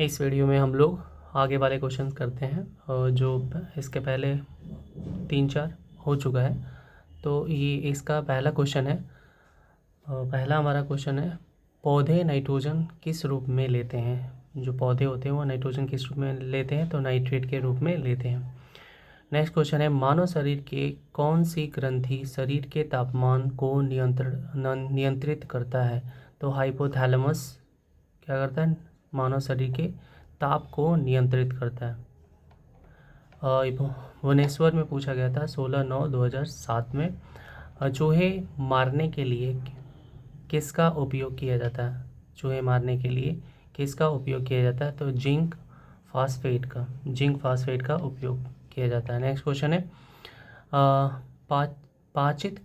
इस वीडियो में हम लोग आगे वाले क्वेश्चन करते हैं और जो इसके पहले 3-4 हो चुका है। तो ये इसका पहला क्वेश्चन है। पहला हमारा क्वेश्चन है, पौधे नाइट्रोजन किस रूप में लेते हैं। जो पौधे होते हैं वो नाइट्रोजन किस रूप में लेते हैं, तो नाइट्रेट के रूप में लेते हैं। नेक्स्ट क्वेश्चन है, मानव शरीर के कौन सी ग्रंथि शरीर के तापमान को नियंत्रित करता है। तो हाइपोथैलेमस क्या करता है, मानव शरीर के ताप को नियंत्रित करता है। भुवनेश्वर में पूछा गया था 16/9/2007 में। चूहे मारने के लिए किसका उपयोग किया जाता है। चूहे मारने के लिए किसका उपयोग किया जाता है, तो जिंक फास्फेट का उपयोग किया जाता है। नेक्स्ट क्वेश्चन है, पा, पाचित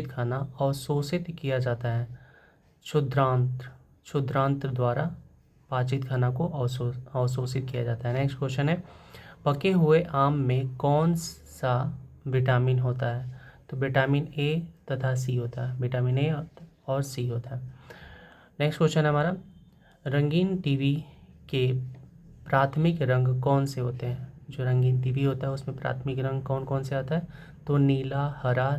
खाना अवशोषित किया जाता है क्षुद्रांत्र द्वारा पाचित खाना को अवशोषित किया जाता है। नेक्स्ट क्वेश्चन है, पके हुए आम में कौन सा विटामिन होता है। तो विटामिन ए तथा सी होता है, विटामिन ए और सी होता है। नेक्स्ट क्वेश्चन है हमारा, रंगीन टीवी के प्राथमिक रंग कौन से होते हैं। जो रंगीन टीवी होता है उसमें प्राथमिक रंग कौन कौन से आता है, तो नीला हरा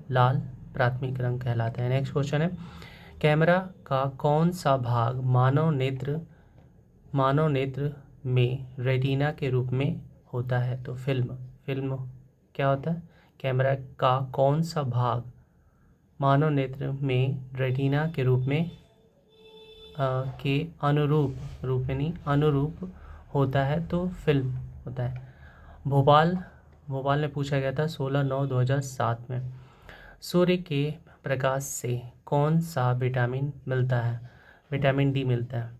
लाल प्राथमिक रंग कहलाता है। नेक्स्ट क्वेश्चन है, कैमरा का कौन सा भाग मानव नेत्र में रेटिना के रूप में होता है। तो फिल्म क्या होता है, कैमरा का कौन सा भाग मानव नेत्र में रेटिना के रूप में के अनुरूप होता है, तो फिल्म होता है। भोपाल में पूछा गया था 16/9/2007 में। सूर्य के प्रकाश से कौन सा विटामिन मिलता है, विटामिन डी मिलता है।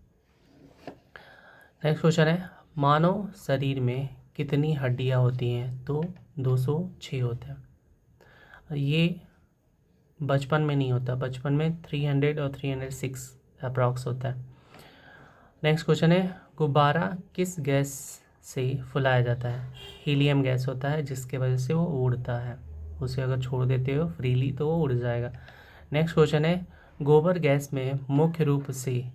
नेक्स्ट क्वेश्चन है, मानव शरीर में कितनी हड्डियां होती हैं, तो 206 होते हैं। ये बचपन में नहीं होता, बचपन में 300 और 306 अप्रॉक्स होता है। नेक्स्ट क्वेश्चन है, गुब्बारा किस गैस से फुलाया जाता है। हीलियम गैस होता है, जिसके वजह से वो उड़ता है। उसे अगर छोड़ देते हो फ्रीली तो वो उड़ जाएगा। नेक्स्ट क्वेश्चन है, गोबर गैस में मुख्य रूप से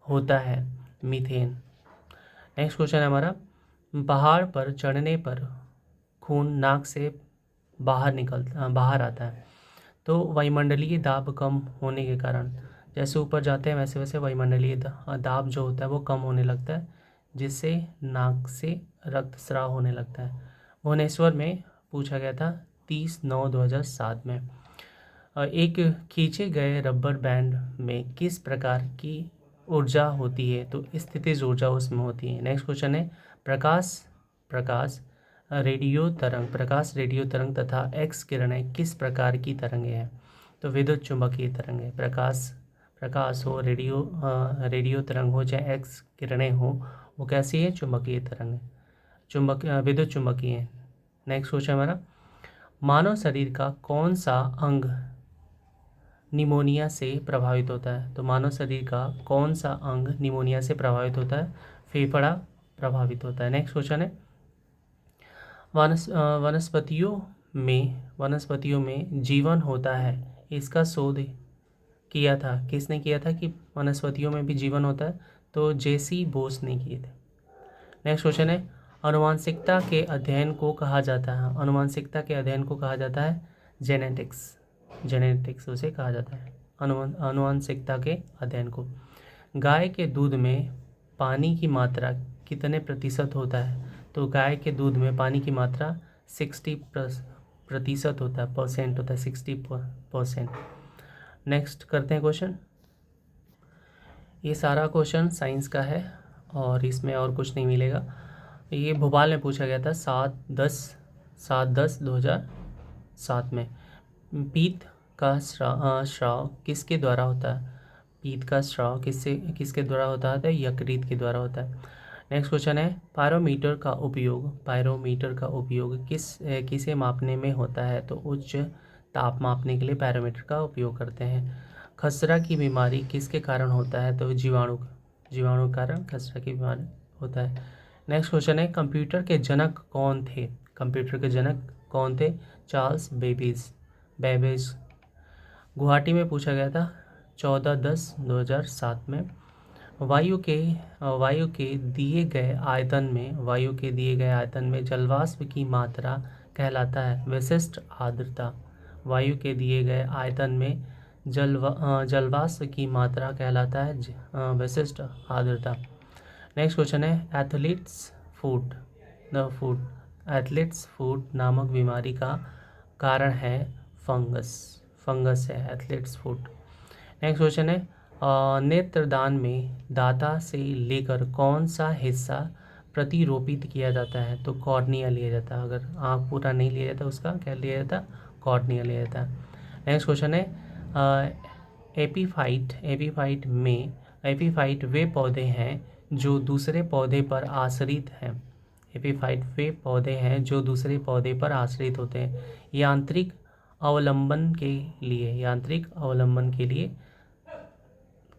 होता है मीथेन। नेक्स्ट क्वेश्चन है हमारा, पहाड़ पर चढ़ने पर खून नाक से बाहर आता है। तो वायुमंडलीय दाब कम होने के कारण, जैसे ऊपर जाते हैं वैसे वैसे वायुमंडलीय दाब जो होता है वो कम होने लगता है, जिससे नाक से रक्तस्राव होने लगता है। भुवनेश्वर में पूछा गया था 30/9/2007 में। एक खींचे गए रबर बैंड में किस प्रकार की ऊर्जा होती है, तो स्थितिज ऊर्जा उसमें होती है। नेक्स्ट क्वेश्चन है, प्रकाश रेडियो तरंग तथा एक्स किरणें किस प्रकार की तरंगें हैं, तो विद्युत चुंबकीय तरंगें। प्रकाश हो, रेडियो तरंग हो, चाहे एक्स किरणें हो, वो कैसी है, चुंबकीय तरंग, विद्युत चुंबकीय है। नेक्स्ट क्वेश्चन हमारा, मानव शरीर का कौन सा अंग निमोनिया से प्रभावित होता है। तो मानव शरीर का कौन सा अंग निमोनिया से प्रभावित होता है, फेफड़ा प्रभावित होता है। नेक्स्ट क्वेश्चन है, वनस्पतियों में जीवन होता है, इसका शोध किसने किया था कि वनस्पतियों में भी जीवन होता है, तो जेसी बोस ने किए थे। नेक्स्ट क्वेश्चन है, अनुवांशिकता के अध्ययन को कहा जाता है जेनेटिक्स उसे कहा जाता है, अनुवांशिकता के अध्ययन को। गाय के दूध में पानी की मात्रा कितने प्रतिशत होता है, तो गाय के दूध में पानी की मात्रा 60% होता है, 60%। नेक्स्ट करते हैं क्वेश्चन। ये सारा क्वेश्चन साइंस का है और इसमें और कुछ नहीं मिलेगा। ये भोपाल में पूछा गया था 7/10/2007 में। पीत का स्राव किसके द्वारा होता है, पीत का स्राव किसके द्वारा होता है, यकृत के द्वारा होता है। नेक्स्ट क्वेश्चन है, पायरोमीटर का उपयोग किसे मापने में होता है, तो उच्च ताप मापने के लिए पायरोमीटर का उपयोग करते हैं। खसरा की बीमारी किसके कारण होता है, तो जीवाणु के कारण खसरा की बीमारी होता है। नेक्स्ट क्वेश्चन है, कंप्यूटर के जनक कौन थे, चार्ल्स बेबेज। गुवाहाटी में पूछा गया था 14/10/2007 में। वायु के दिए गए आयतन में जलवाष्प की मात्रा कहलाता है विशिष्ट आर्द्रता। वायु के दिए गए आयतन में जलवाष्प की मात्रा कहलाता है विशिष्ट आर्द्रता। नेक्स्ट क्वेश्चन है एथलीट्स फुट नामक बीमारी का कारण है फंगस है एथलीट्स फुट। नेक्स्ट क्वेश्चन है नेत्रदान में दाता से लेकर कौन सा हिस्सा प्रतिरोपित किया जाता है? तो कॉर्निया लिया जाता है। अगर आँख पूरा नहीं लिया जाता उसका क्या लिया जाता? कॉर्निया लिया जाता है। नेक्स्ट क्वेश्चन है एपीफाइट वे पौधे हैं जो दूसरे पौधे पर आश्रित हैं। एपीफाइट वे पौधे हैं जो दूसरे पौधे पर आश्रित होते हैं यांत्रिक अवलंबन के लिए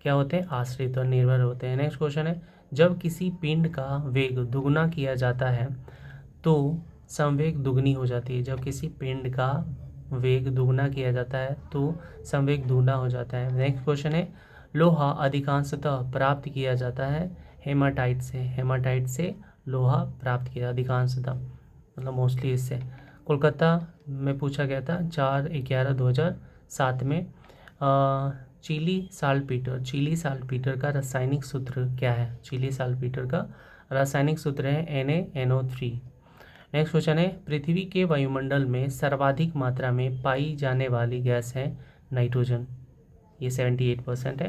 क्या होते हैं? आश्रित और निर्भर होते हैं। नेक्स्ट क्वेश्चन है जब किसी पिंड का वेग दुगना किया जाता है तो संवेग दुगनी हो जाती है। जब किसी पिंड का वेग दुगना किया जाता है तो संवेग दुगना हो जाता है। नेक्स्ट क्वेश्चन है लोहा अधिकांशतः प्राप्त किया जाता है हेमाटाइट से लोहा प्राप्त किया अधिकांशतः मतलब मोस्टली इससे। कोलकाता में पूछा गया था 4/11/2007 में चिली साल्टपीटर का रासायनिक सूत्र क्या है? चिली साल्टपीटर का रासायनिक सूत्र है NaNO3। नेक्स्ट क्वेश्चन है पृथ्वी के वायुमंडल में सर्वाधिक मात्रा में पाई जाने वाली गैस है नाइट्रोजन, ये 78% है।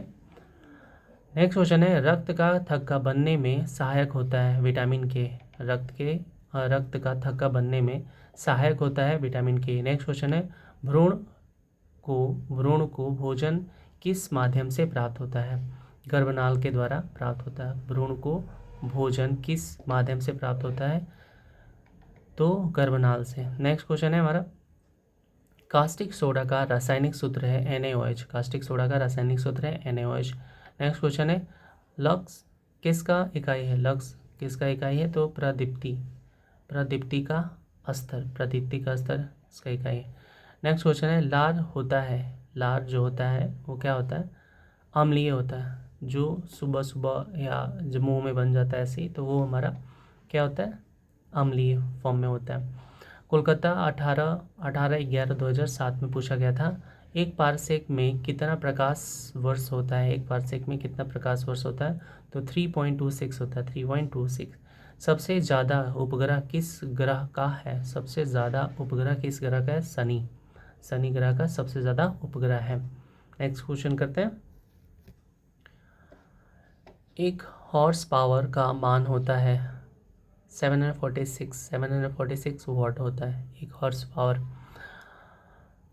नेक्स्ट क्वेश्चन है रक्त का थक्का बनने में सहायक होता है विटामिन के। रक्त का थक्का बनने में सहायक होता है विटामिन के। नेक्स्ट क्वेश्चन है भ्रूण को भोजन किस माध्यम से प्राप्त होता है? गर्भनाल के द्वारा प्राप्त होता है। भ्रूण को भोजन किस माध्यम से प्राप्त होता है? तो गर्भनाल से। नेक्स्ट क्वेश्चन है हमारा कास्टिक सोडा का रासायनिक सूत्र है NaOH। कास्टिक सोडा का रासायनिक सूत्र है NaOH। नेक्स्ट क्वेश्चन है लक्स किसका इकाई है? लक्स किसका इकाई है? तो प्रदीप्ति का स्तर इसका इकाई है। नेक्स्ट क्वेश्चन है लार जो होता है वो क्या होता है? अम्लीय होता है। जो सुबह या जब मुंह में बन जाता है ऐसे ही तो वो हमारा क्या होता है? अम्लीय फॉर्म में होता है। कोलकाता 18/11/2007 में पूछा गया था एक पारसेक में कितना प्रकाश वर्ष होता है? तो 3.26 होता है 3.26। सबसे ज़्यादा उपग्रह किस ग्रह का है? शनि ग्रह का सबसे ज़्यादा उपग्रह है। नेक्स्ट क्वेश्चन करते हैं एक हॉर्स पावर का मान होता है 746 वाट होता है एक हॉर्स पावर।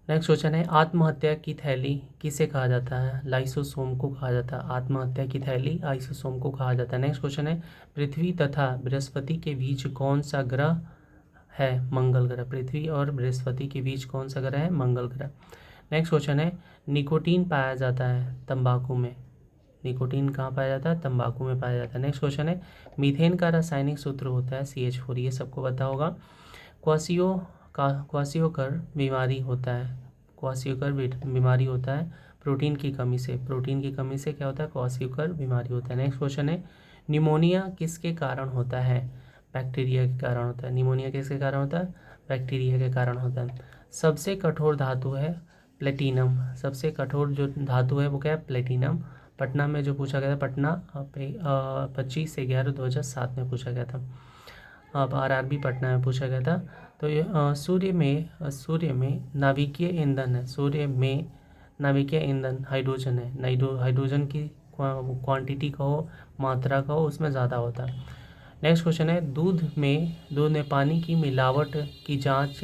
नेक्स्ट क्वेश्चन है आत्महत्या की थैली किसे कहा जाता है? लाइसोसोम को कहा जाता है। आत्महत्या की थैली लाइसोसोम को कहा जाता है। नेक्स्ट क्वेश्चन है पृथ्वी तथा बृहस्पति के बीच कौन सा ग्रह है? मंगल ग्रह। पृथ्वी और बृहस्पति के बीच कौन सा ग्रह है? मंगल ग्रह। नेक्स्ट क्वेश्चन है निकोटीन पाया जाता है तंबाकू में। निकोटीन कहाँ पाया जाता है? तंबाकू में पाया जाता है। नेक्स्ट क्वेश्चन है मीथेन का रासायनिक सूत्र होता है CH4, ये सबको पता होगा। क्वासियोकर बीमारी होता है प्रोटीन की कमी से क्या होता है? क्वासियोकर बीमारी होता है। नेक्स्ट क्वेश्चन है निमोनिया किसके कारण होता है? बैक्टीरिया के कारण होता है। निमोनिया किसके कारण होता है? बैक्टीरिया के कारण होता है। सबसे कठोर धातु है प्लेटिनम। सबसे कठोर जो धातु है वो क्या है? प्लेटिनम। पटना में जो पूछा गया था 25/11/2007 में पूछा गया था। अब RRB पटना में पूछा गया था। तो ये सूर्य में नाभिकीय ईंधन है। सूर्य में नाभिकीय ईंधन हाइड्रोजन है। हाइड्रोजन की क्वांटिटी कहो मात्रा कहो उसमें ज़्यादा होता है। नेक्स्ट क्वेश्चन है दूध में पानी की मिलावट की जांच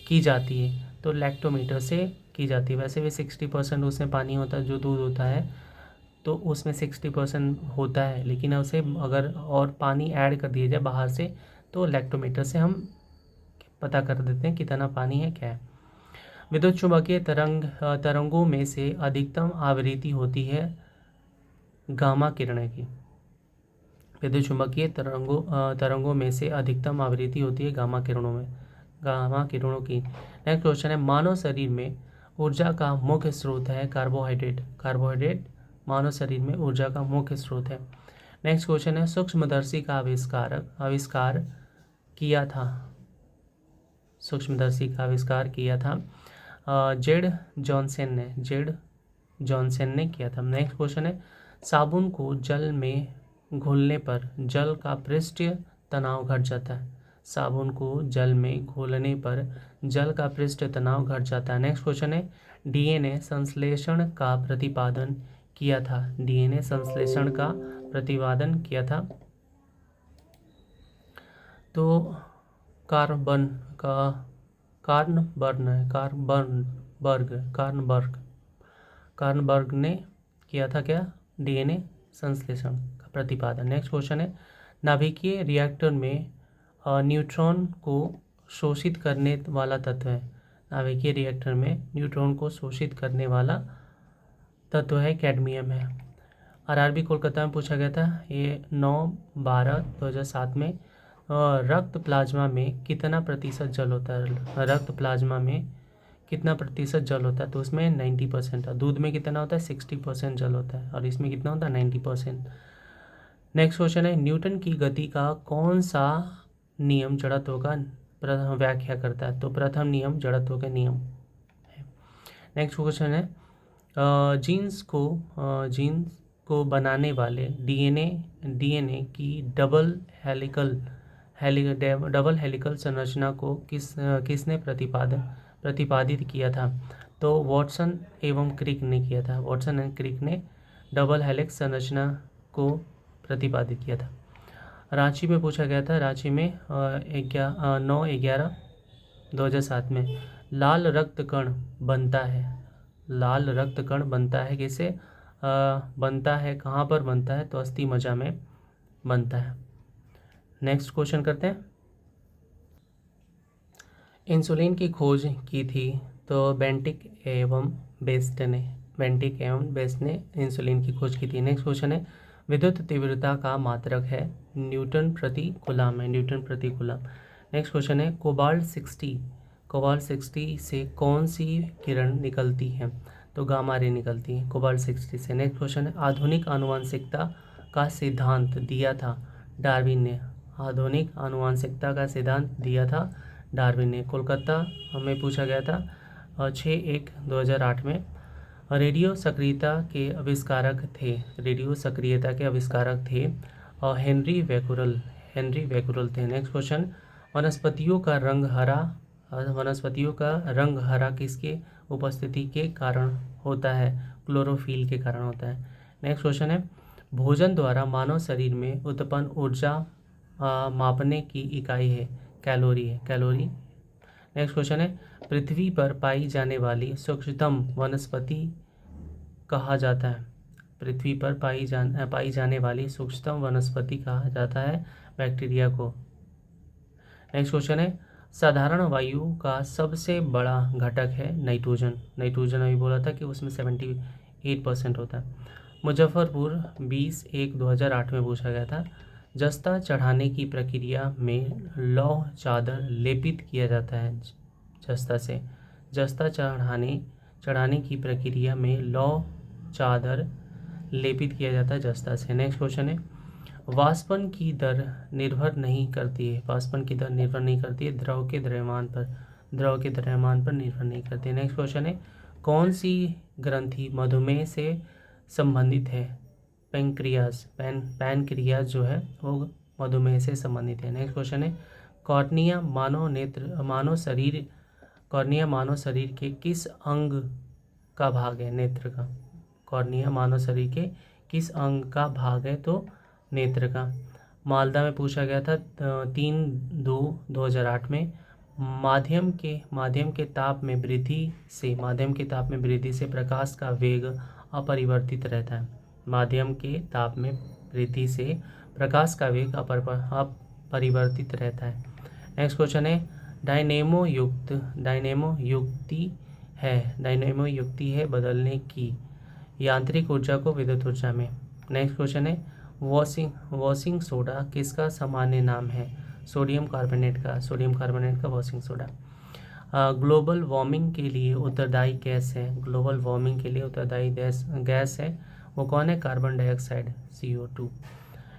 की जाती है तो लैक्टोमीटर से की जाती है। वैसे भी 60% उसमें पानी होता है जो दूध होता है तो उसमें 60% होता है, लेकिन उसे अगर और पानी ऐड कर दिया जाए बाहर से तो लैक्टोमीटर से हम पता कर देते हैं कितना पानी है क्या है। विद्युत चुम्बकीय तरंगों में से अधिकतम आवृत्ति होती है गामा किरणें की। विद्युत चुम्बकीय तरंगों में से अधिकतम आवृत्ति होती है गामा किरणों की। नेक्स्ट क्वेश्चन है मानव शरीर में ऊर्जा का मुख्य स्रोत है कार्बोहाइड्रेट। मानव शरीर में ऊर्जा का मुख्य स्रोत है। नेक्स्ट क्वेश्चन है, सूक्ष्मदर्शी का आविष्कार किया था। सूक्ष्मदर्शी का आविष्कार किया था जेड जॉनसन ने किया था। नेक्स्ट क्वेश्चन है, साबुन को जल में घोलने पर जल का पृष्ठीय तनाव घट जाता है। साबुन को जल में घोलने पर जल का पृष्ठीय तनाव घट जाता है। नेक्स्ट क्वेश्चन है, डीएनए संश्लेषण का प्रतिपादन किया था। डीएनए संश्लेषण का प्रतिपादन किया था तो कार्नबर्ग ने किया था क्या, डीएनए संश्लेषण का प्रतिपादन। नेक्स्ट क्वेश्चन है, नाभिकीय रिएक्टर में न्यूट्रॉन को शोषित करने वाला तत्व है। नाभिकीय रिएक्टर में न्यूट्रॉन को शोषित करने वाला तत्व है कैडमियम है। आरआरबी कोलकाता में पूछा गया था, ये 9/12/2007 में। रक्त प्लाज्मा में कितना प्रतिशत जल होता है। रक्त प्लाज्मा में कितना प्रतिशत जल होता है, तो उसमें 90% है। दूध में कितना होता है, 60% जल होता है, और इसमें कितना होता है, 90%। नेक्स्ट क्वेश्चन है, न्यूटन की गति का कौन सा नियम जड़त्व का व्याख्या करता है, तो प्रथम नियम जड़त्व का नियम है। नेक्स्ट क्वेश्चन है, जीन्स को बनाने वाले डीएनए की डबल हेलिकल संरचना को किसने प्रतिपादित किया था, तो वॉटसन एवं क्रिक ने किया था। वॉटसन एंड क्रिक ने डबल हेलिक्स संरचना को प्रतिपादित किया था। रांची में पूछा गया था, रांची में 9/11/2007 में लाल रक्त कण बनता है कैसे बनता है, कहाँ पर बनता है, तो अस्थि मज्जा में बनता है। नेक्स्ट क्वेश्चन करते हैं, इंसुलिन की खोज की थी तो बेंटिक एवं बेस्ट ने इंसुलिन की खोज की थी। नेक्स्ट क्वेश्चन है, विद्युत तीव्रता का मात्रक है न्यूटन प्रति कूलम है। नेक्स्ट क्वेश्चन है, कोबाल्ट 60 से कौन सी किरण निकलती है, तो गामा रे निकलती है कोबाल्ट 60 से। नेक्स्ट क्वेश्चन है, आधुनिक आनुवंशिकता का सिद्धांत दिया था डार्विन ने। आधुनिक आनुवंशिकता का सिद्धांत दिया था डार्विन ने। कोलकाता में पूछा गया था 6/1/2008 में। रेडियो सक्रियता के आविष्कारक थे हेनरी बैकुरल थे। नेक्स्ट क्वेश्चन, वनस्पतियों का रंग हरा किसके उपस्थिति के कारण होता है, क्लोरोफिल के कारण होता है। नेक्स्ट क्वेश्चन है, भोजन द्वारा मानव शरीर में उत्पन्न ऊर्जा मापने की इकाई है कैलोरी। नेक्स्ट क्वेश्चन है, पृथ्वी पर पाई जाने वाली सूक्ष्मतम वनस्पति कहा जाता है। पृथ्वी पर पाई जाने वाली सूक्ष्मतम वनस्पति कहा जाता है बैक्टीरिया को। नेक्स्ट क्वेश्चन है, साधारण वायु का सबसे बड़ा घटक है नाइट्रोजन अभी बोला था कि उसमें 78% होता है। मुजफ्फरपुर 20/1/2008 में पूछा गया था, जस्ता चढ़ाने की प्रक्रिया में लौह चादर लेपित किया जाता है जस्ता चढ़ाने की प्रक्रिया में लौह चादर लेपित किया जाता है जस्ता से। नेक्स्ट क्वेश्चन है, वाष्पन की दर निर्भर नहीं करती है द्रव के द्रव्यमान पर निर्भर नहीं करती है। नेक्स्ट क्वेश्चन है, कौन सी ग्रंथि मधुमेह से संबंधित है, पैनक्रियाज जो है वो मधुमेह से संबंधित है। नेक्स्ट क्वेश्चन है, कॉर्निया मानव शरीर के किस अंग का भाग है, नेत्र का। कॉर्निया मानव शरीर के किस अंग का भाग है, तो नेत्र का। मालदा में पूछा गया था 3/2/2008 में, माध्यम के ताप में वृद्धि से प्रकाश का वेग अपरिवर्तित रहता है। माध्यम के ताप में वृद्धि से प्रकाश का वेग अपरिवर्तित रहता है। नेक्स्ट क्वेश्चन है, डायनेमो युक्ति है बदलने की यांत्रिक ऊर्जा को विद्युत ऊर्जा में। नेक्स्ट क्वेश्चन है, वॉशिंग सोडा किसका सामान्य नाम है, सोडियम कार्बोनेट का वॉशिंग सोडा। ग्लोबल वार्मिंग के लिए उत्तरदायी गैस है वो कौन है? Carbon dioxide CO2।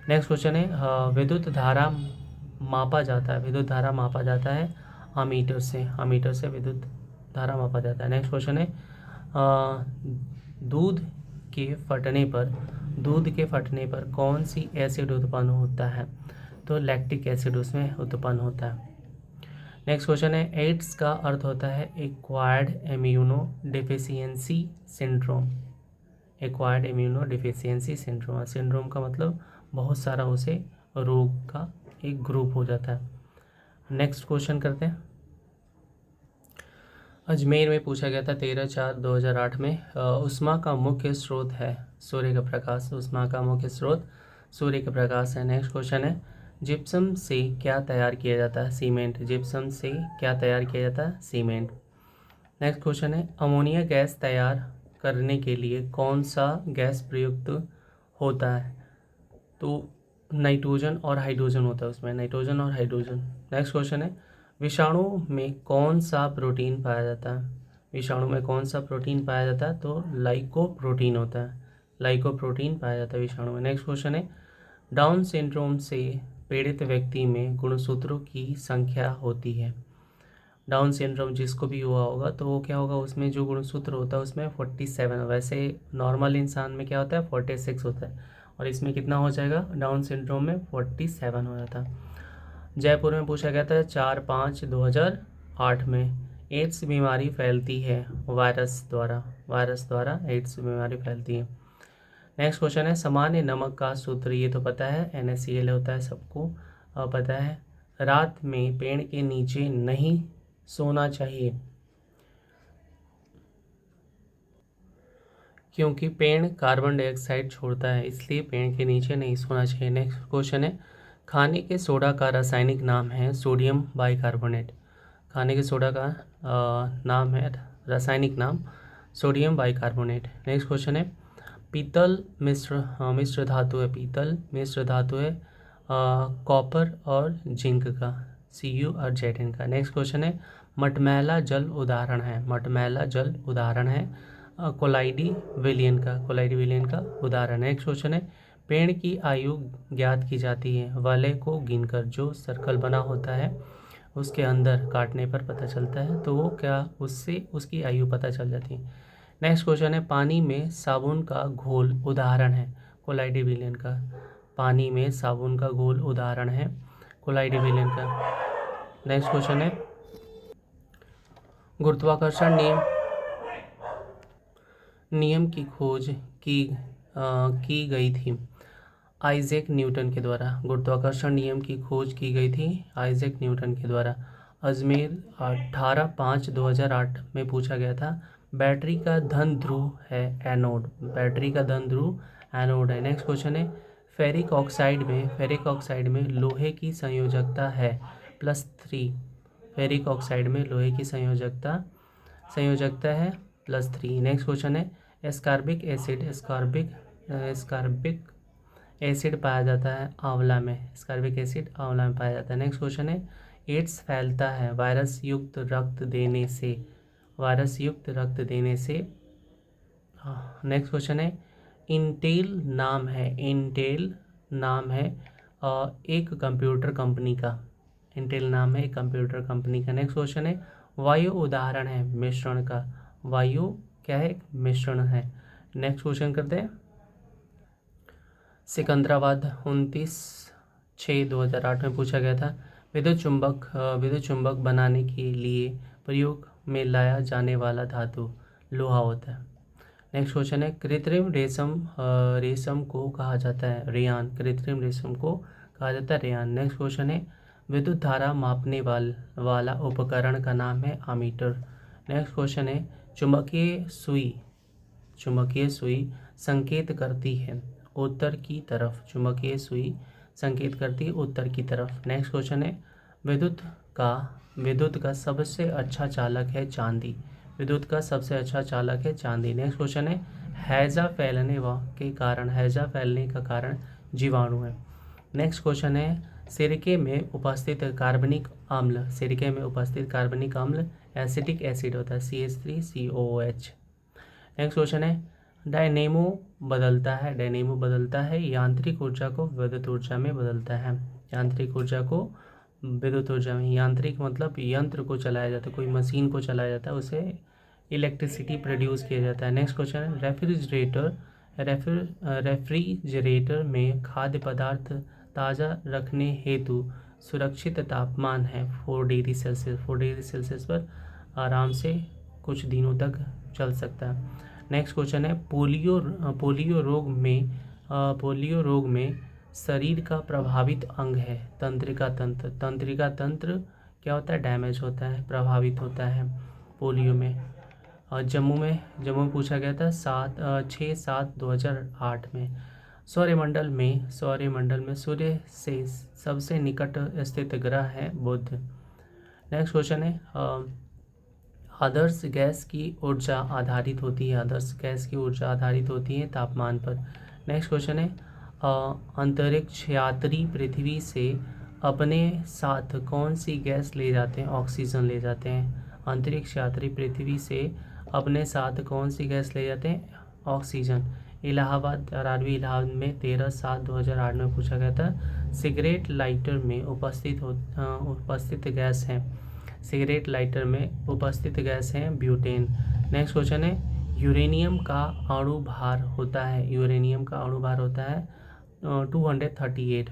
Next question है विद्युत धारा मापा जाता है, विद्युत धारा मापा जाता है अमीटर से, अमीटर से विद्युत धारा मापा जाता है। नेक्स्ट क्वेश्चन है दूध के फटने पर, दूध के फटने पर कौन सी एसिड उत्पन्न होता है? तो लैक्टिक एसिड उसमें उत्पन्न होता है। नेक्स्ट क्वेश्चन है एड्स का अर्थ होता है acquired immuno deficiency syndrome. Acquired immuno deficiency syndrome, syndrome का मतलब बहुत सारा उसे रोग का एक ग्रुप हो जाता है। नेक्स्ट क्वेश्चन करते हैं। अजमेर में पूछा गया था 13/4/2008 में उष्मा का मुख्य स्रोत है सूर्य का प्रकाश, उष्मा का मुख्य स्रोत सूर्य का प्रकाश है। नेक्स्ट क्वेश्चन है जिप्सम से क्या तैयार किया जाता है? सीमेंट। जिप्सम से क्या तैयार किया जाता है? सीमेंट। नेक्स्ट क्वेश्चन है अमोनिया गैस तैयार करने के लिए कौन सा गैस प्रयुक्त होता है? तो नाइट्रोजन और हाइड्रोजन होता है उसमें, नाइट्रोजन और हाइड्रोजन। नेक्स्ट क्वेश्चन है विषाणु में कौन सा प्रोटीन पाया जाता है? विषाणु में कौन सा प्रोटीन पाया जाता है? तो लाइकोप्रोटीन होता है, लाइकोप्रोटीन पाया जाता है विषाणु में। नेक्स्ट क्वेश्चन है डाउन सिंड्रोम से पीड़ित व्यक्ति में गुणसूत्रों की संख्या होती है। डाउन सिंड्रोम जिसको भी हुआ होगा तो वो क्या होगा, उसमें जो गुणसूत्र होता है उसमें 47, वैसे नॉर्मल इंसान में क्या होता है 46 होता है, और इसमें कितना हो जाएगा डाउन सिंड्रोम में 47 हो जाता है। जयपुर में पूछा गया था 4/5/2008 में एड्स बीमारी फैलती है वायरस द्वारा, वायरस द्वारा एड्स बीमारी फैलती है। नेक्स्ट क्वेश्चन है सामान्य नमक का सूत्र, ये तो पता है NaCl होता है, सबको पता है। रात में पेड़ के नीचे नहीं सोना चाहिए क्योंकि पेड़ कार्बन डाइऑक्साइड छोड़ता है, इसलिए पेड़ के नीचे नहीं सोना चाहिए। नेक्स्ट क्वेश्चन है खाने के सोडा का रासायनिक नाम है सोडियम बाइकार्बोनेट। खाने के सोडा का नाम है, रासायनिक नाम सोडियम बाइकार्बोनेट। नेक्स्ट क्वेश्चन है पीतल मिश्र धातु है, पीतल मिश्र धातु है कॉपर और जिंक का, Cu और Zn का। नेक्स्ट क्वेश्चन है मटमैला जल उदाहरण है, मटमैला जल उदाहरण है कोलाइडी विलियन का, कोलाइडी विलियन का उदाहरण। नेक्स्ट क्वेश्चन है पेड़ की आयु ज्ञात की जाती है वलय को गिनकर, जो सर्कल बना होता है उसके अंदर काटने पर पता चलता है, तो वो क्या उससे उसकी आयु पता चल जाती है। नेक्स्ट क्वेश्चन है पानी में साबुन का घोल उदाहरण है कोलाइडी विलियन का, पानी में साबुन का घोल उदाहरण है कोलाइडी विलियन का। नेक्स्ट क्वेश्चन है गुरुत्वाकर्षण नियम की खोज की गई थी आइजैक न्यूटन के द्वारा, गुरुत्वाकर्षण नियम की खोज की गई थी आइजैक न्यूटन के द्वारा। अजमेर 18/5/2008 में पूछा गया था बैटरी का धन ध्रुव है एनोड, बैटरी का धन ध्रुव एनोड है। नेक्स्ट क्वेश्चन है फेरिक ऑक्साइड में लोहे की संयोजकता है +3, फेरिक ऑक्साइड में लोहे की संयोजकता है +3। नेक्स्ट क्वेश्चन है एस्कॉर्बिक एसिड पाया जाता है आंवला में, एस्कॉर्बिक एसिड आंवला में पाया जाता है। नेक्स्ट क्वेश्चन है एड्स फैलता है वायरस युक्त रक्त देने से, वायरस युक्त रक्त देने से। नेक्स्ट क्वेश्चन है इंटेल नाम है एक कंप्यूटर कंपनी का, इंटेल नाम है एक कंप्यूटर कंपनी का। नेक्स्ट क्वेश्चन है वायु उदाहरण है मिश्रण का, वायु क्या है मिश्रण है। नेक्स्ट क्वेश्चन करते हैं सिकंदराबाद 29/6/2008 में पूछा गया था विद्युत चुंबक बनाने के लिए प्रयोग में लाया जाने वाला धातु लोहा होता है। नेक्स्ट क्वेश्चन है कृत्रिम रेशम को कहा जाता है रेयान, कृत्रिम रेशम को कहा जाता है रेयान। नेक्स्ट क्वेश्चन है विद्युत धारा मापने वाला उपकरण का नाम है अमीटर। नेक्स्ट क्वेश्चन है चुंबकीय सुई संकेत करती है उत्तर की तरफ, चुंबकीय सुई संकेत करती है उत्तर की तरफ। नेक्स्ट क्वेश्चन है विद्युत का सबसे अच्छा चालक है चांदी, विद्युत का सबसे अच्छा चालक है चांदी। नेक्स्ट क्वेश्चन है हैजा फैलने का कारण जीवाणु है। नेक्स्ट क्वेश्चन है सिरके में उपस्थित कार्बनिक अम्ल एसिटिक एसिड होता है CH3COOH। नेक्स्ट क्वेश्चन है डायनेमो बदलता है यांत्रिक ऊर्जा को विद्युत ऊर्जा में बदलता है। यांत्रिक ऊर्जा को विद्युत ऊर्जा में, यांत्रिक मतलब यंत्र को चलाया जाता है, कोई मशीन को चलाया जाता है, उसे इलेक्ट्रिसिटी प्रोड्यूस किया जाता है। नेक्स्ट क्वेश्चन है रेफ्रिजरेटर में खाद्य पदार्थ ताज़ा रखने हेतु सुरक्षित तापमान है 4 डिग्री सेल्सियस। 4 डिग्री सेल्सियस पर आराम से कुछ दिनों तक चल सकता है। नेक्स्ट क्वेश्चन है पोलियो रोग में शरीर का प्रभावित अंग है तंत्रिका तंत्र क्या होता है, डैमेज होता है, प्रभावित होता है पोलियो में। जम्मू में पूछा गया था 6/7/2008 में। सौरमंडल में सूर्य से सबसे निकट स्थित ग्रह है बुध। नेक्स्ट क्वेश्चन है आदर्श गैस की ऊर्जा आधारित होती है तापमान पर। नेक्स्ट क्वेश्चन है अंतरिक्ष यात्री पृथ्वी से अपने साथ कौन सी गैस ले जाते हैं, ऑक्सीजन ले जाते हैं। अंतरिक्ष यात्री पृथ्वी से अपने साथ कौन सी गैस ले जाते हैं, ऑक्सीजन। इलाहाबाद में 13/7/2008 में पूछा गया था। सिगरेट लाइटर में उपस्थित गैस है, सिगरेट लाइटर में उपस्थित गैस है ब्यूटेन। नेक्स्ट क्वेश्चन है यूरेनियम का अणु भार होता है 238।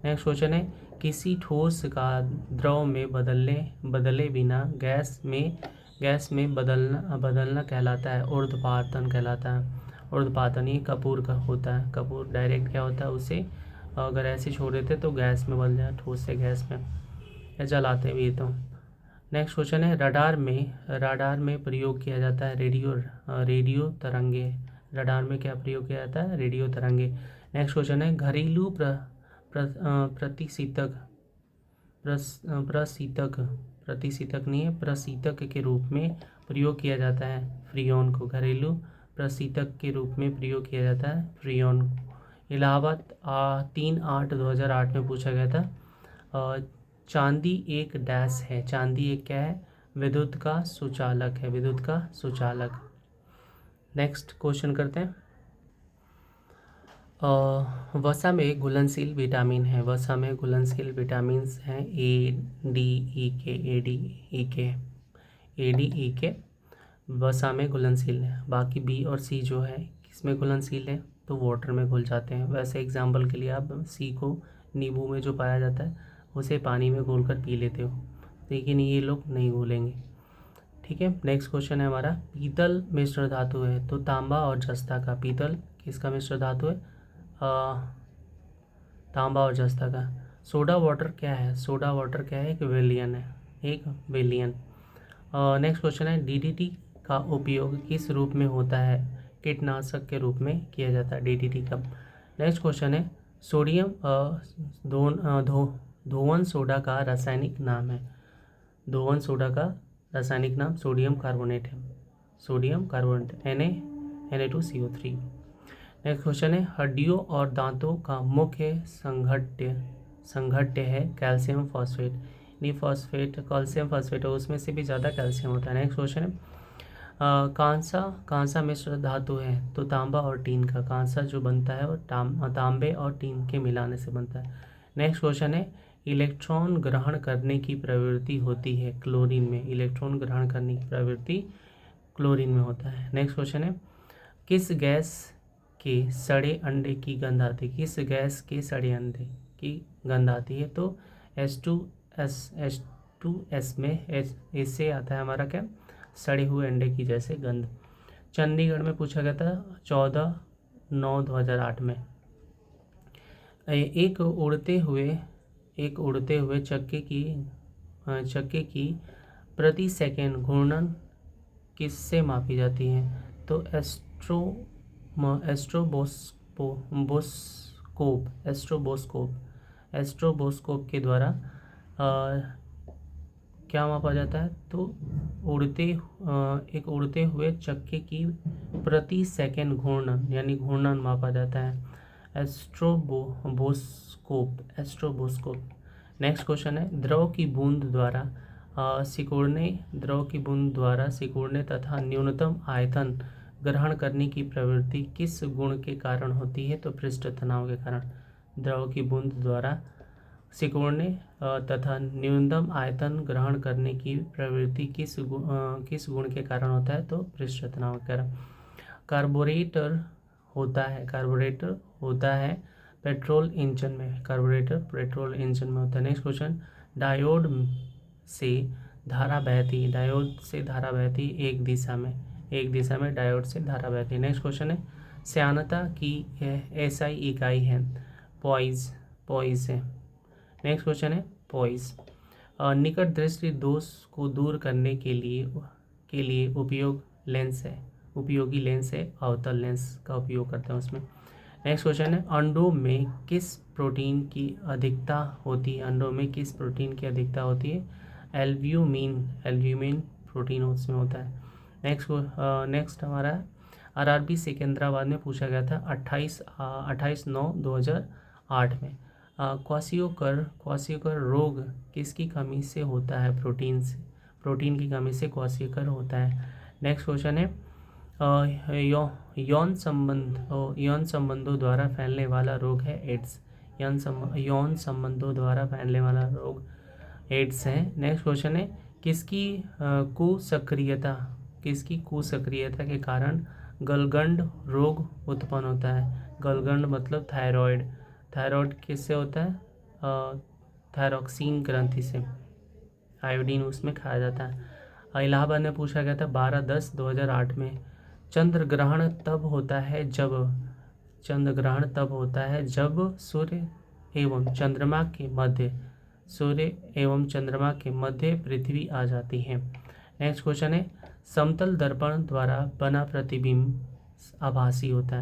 नेक्स्ट क्वेश्चन है किसी ठोस का द्रव में बदले बिना गैस में बदलना कहलाता है ऊर्ध्वपातन कहलाता है। ऊर्ध्वपातन ये कपूर का होता है। कपूर डायरेक्ट क्या होता है, उसे अगर ऐसे छोड़ देते तो गैस में बदल जाए, ठोस से गैस में, या जलाते भी। तो नेक्स्ट क्वेश्चन है रडार में प्रयोग किया जाता है रेडियो तरंगे। रडार में क्या प्रयोग किया जाता है, रेडियो तरंगे। नेक्स्ट क्वेश्चन है घरेलू प्रशीतक के रूप में प्रयोग किया जाता है फ्रियोन को। घरेलू प्रशीतक के रूप में प्रयोग किया जाता है फ्रियोन। इलाहाबाद 3/8/2008 में पूछा गया था चांदी एक डैश है। चांदी एक क्या है, विद्युत का सुचालक है, विद्युत का सुचालक। नेक्स्ट क्वेश्चन करते हैं वसा में घुलनशील विटामिन है। वसा में घुलनशील विटामिन हैं ए डी ई के वसा में घुलनशील है। बाकी बी और सी जो है किसमें घुलनशील है, तो वाटर में घुल जाते हैं। वैसे एग्जाम्पल के लिए आप सी को नींबू में जो पाया जाता है उसे पानी में घोल कर पी लेते हो, लेकिन ये लोग नहीं घोलेंगे। ठीक है। नेक्स्ट क्वेश्चन है हमारा पीतल मिश्र धातु है, तो तांबा और जस्ता का। पीतल किसका मिश्र धातु है, तांबा और जस्ता का। सोडा वाटर क्या है, सोडा वाटर क्या है, एक विलियन है, एक विलियन। नेक्स्ट क्वेश्चन है डीडीटी का उपयोग किस रूप में होता है, कीटनाशक के रूप में किया जाता है डीडीटी का। नेक्स्ट क्वेश्चन है सोडियम धोवन सोडा का रासायनिक नाम है। धोवन सोडा का रासायनिक नाम सोडियम कार्बोनेट है, sodium carbonate Na2CO3। Next question है हड्डियों और दांतों का मुख्य संघट्य है कैल्शियम फॉस्फेट। नहीं फॉस्फेट कैल्शियम फॉस्फेट है, उसमें से भी ज़्यादा कैल्शियम होता है। नेक्स्ट क्वेश्चन है कांसा मिश्र धातु है, तो तांबा और टीन का। कांसा जो बनता है वो तांबे और टीन के मिलाने से बनता है। नेक्स्ट क्वेश्चन है इलेक्ट्रॉन ग्रहण करने की प्रवृत्ति होती है क्लोरीन में। इलेक्ट्रॉन ग्रहण करने की प्रवृत्ति क्लोरीन में होता है। नेक्स्ट क्वेश्चन है किस गैस के सड़े अंडे की गंध आती है, किस गैस के सड़े अंडे की गंध आती है, तो H2S में इससे आता है हमारा क्या, सड़े हुए अंडे की जैसे गंध। चंडीगढ़ में पूछा गया था 14/9/2008 में। एक उड़ते हुए चक्के की प्रति सेकंड घूर्णन किससे मापी जाती है, तो एस्ट्रोबोस्कोप के द्वारा क्या मापा जाता है, तो एक उड़ते हुए चक्के की प्रति सेकंड घूर्णन यानी घूर्णन मापा जाता है एस्ट्रोबोस्कोप। नेक्स्ट क्वेश्चन है द्रव की बूंद द्वारा सिकुड़ने तथा न्यूनतम आयतन ग्रहण करने की प्रवृत्ति किस गुण के कारण होती है? तो पृष्ठ तनाव के कारण। द्रव की बूंद द्वारा सिकुड़ने तथा न्यूनतम आयतन ग्रहण करने की प्रवृत्ति किस गुण के कारण होता है? तो पृष्ठ तनाव के कारण। कार्बोरेटर होता है पेट्रोल इंजन में। कार्बोरेटर पेट्रोल इंजन में होता है। नेक्स्ट क्वेश्चन, डायोड से धारा बहती एक दिशा में डायोड से धारा बहती। नेक्स्ट क्वेश्चन है, श्यानता की एसआई इकाई है? पॉइज है। नेक्स्ट क्वेश्चन है पॉइज। निकट दृष्टि दोष को दूर करने के लिए उपयोगी लेंस है अवतल लेंस का उपयोग करते हैं उसमें। नेक्स्ट क्वेश्चन है, अंडों में किस प्रोटीन की अधिकता होती है? एल्ब्यूमिन प्रोटीन उसमें होता है। नेक्स्ट हमारा आरआरबी सिकंदराबाद में पूछा गया था 28/9/2008 में। क्वाशियोकर रोग किसकी कमी से होता है? प्रोटीन की कमी से क्वाशियोकर होता है। नेक्स्ट क्वेश्चन है, यौन संबंधों द्वारा फैलने वाला रोग है एड्स। यौन संबंधों द्वारा फैलने वाला रोग एड्स है। नेक्स्ट क्वेश्चन है, किसकी कुसक्रियता के कारण गलगंड रोग उत्पन्न होता है? गलगंड मतलब थायराइड किससे होता है? थायरॉक्सिन ग्रंथि से। आयोडीन उसमें खाया जाता है। इलाहाबाद में पूछा गया था 12/10/2008 में। चंद्र ग्रहण तब होता है जब सूर्य एवं चंद्रमा के मध्य पृथ्वी आ जाती है। नेक्स्ट क्वेश्चन है, समतल दर्पण द्वारा बना प्रतिबिंब आभासी होता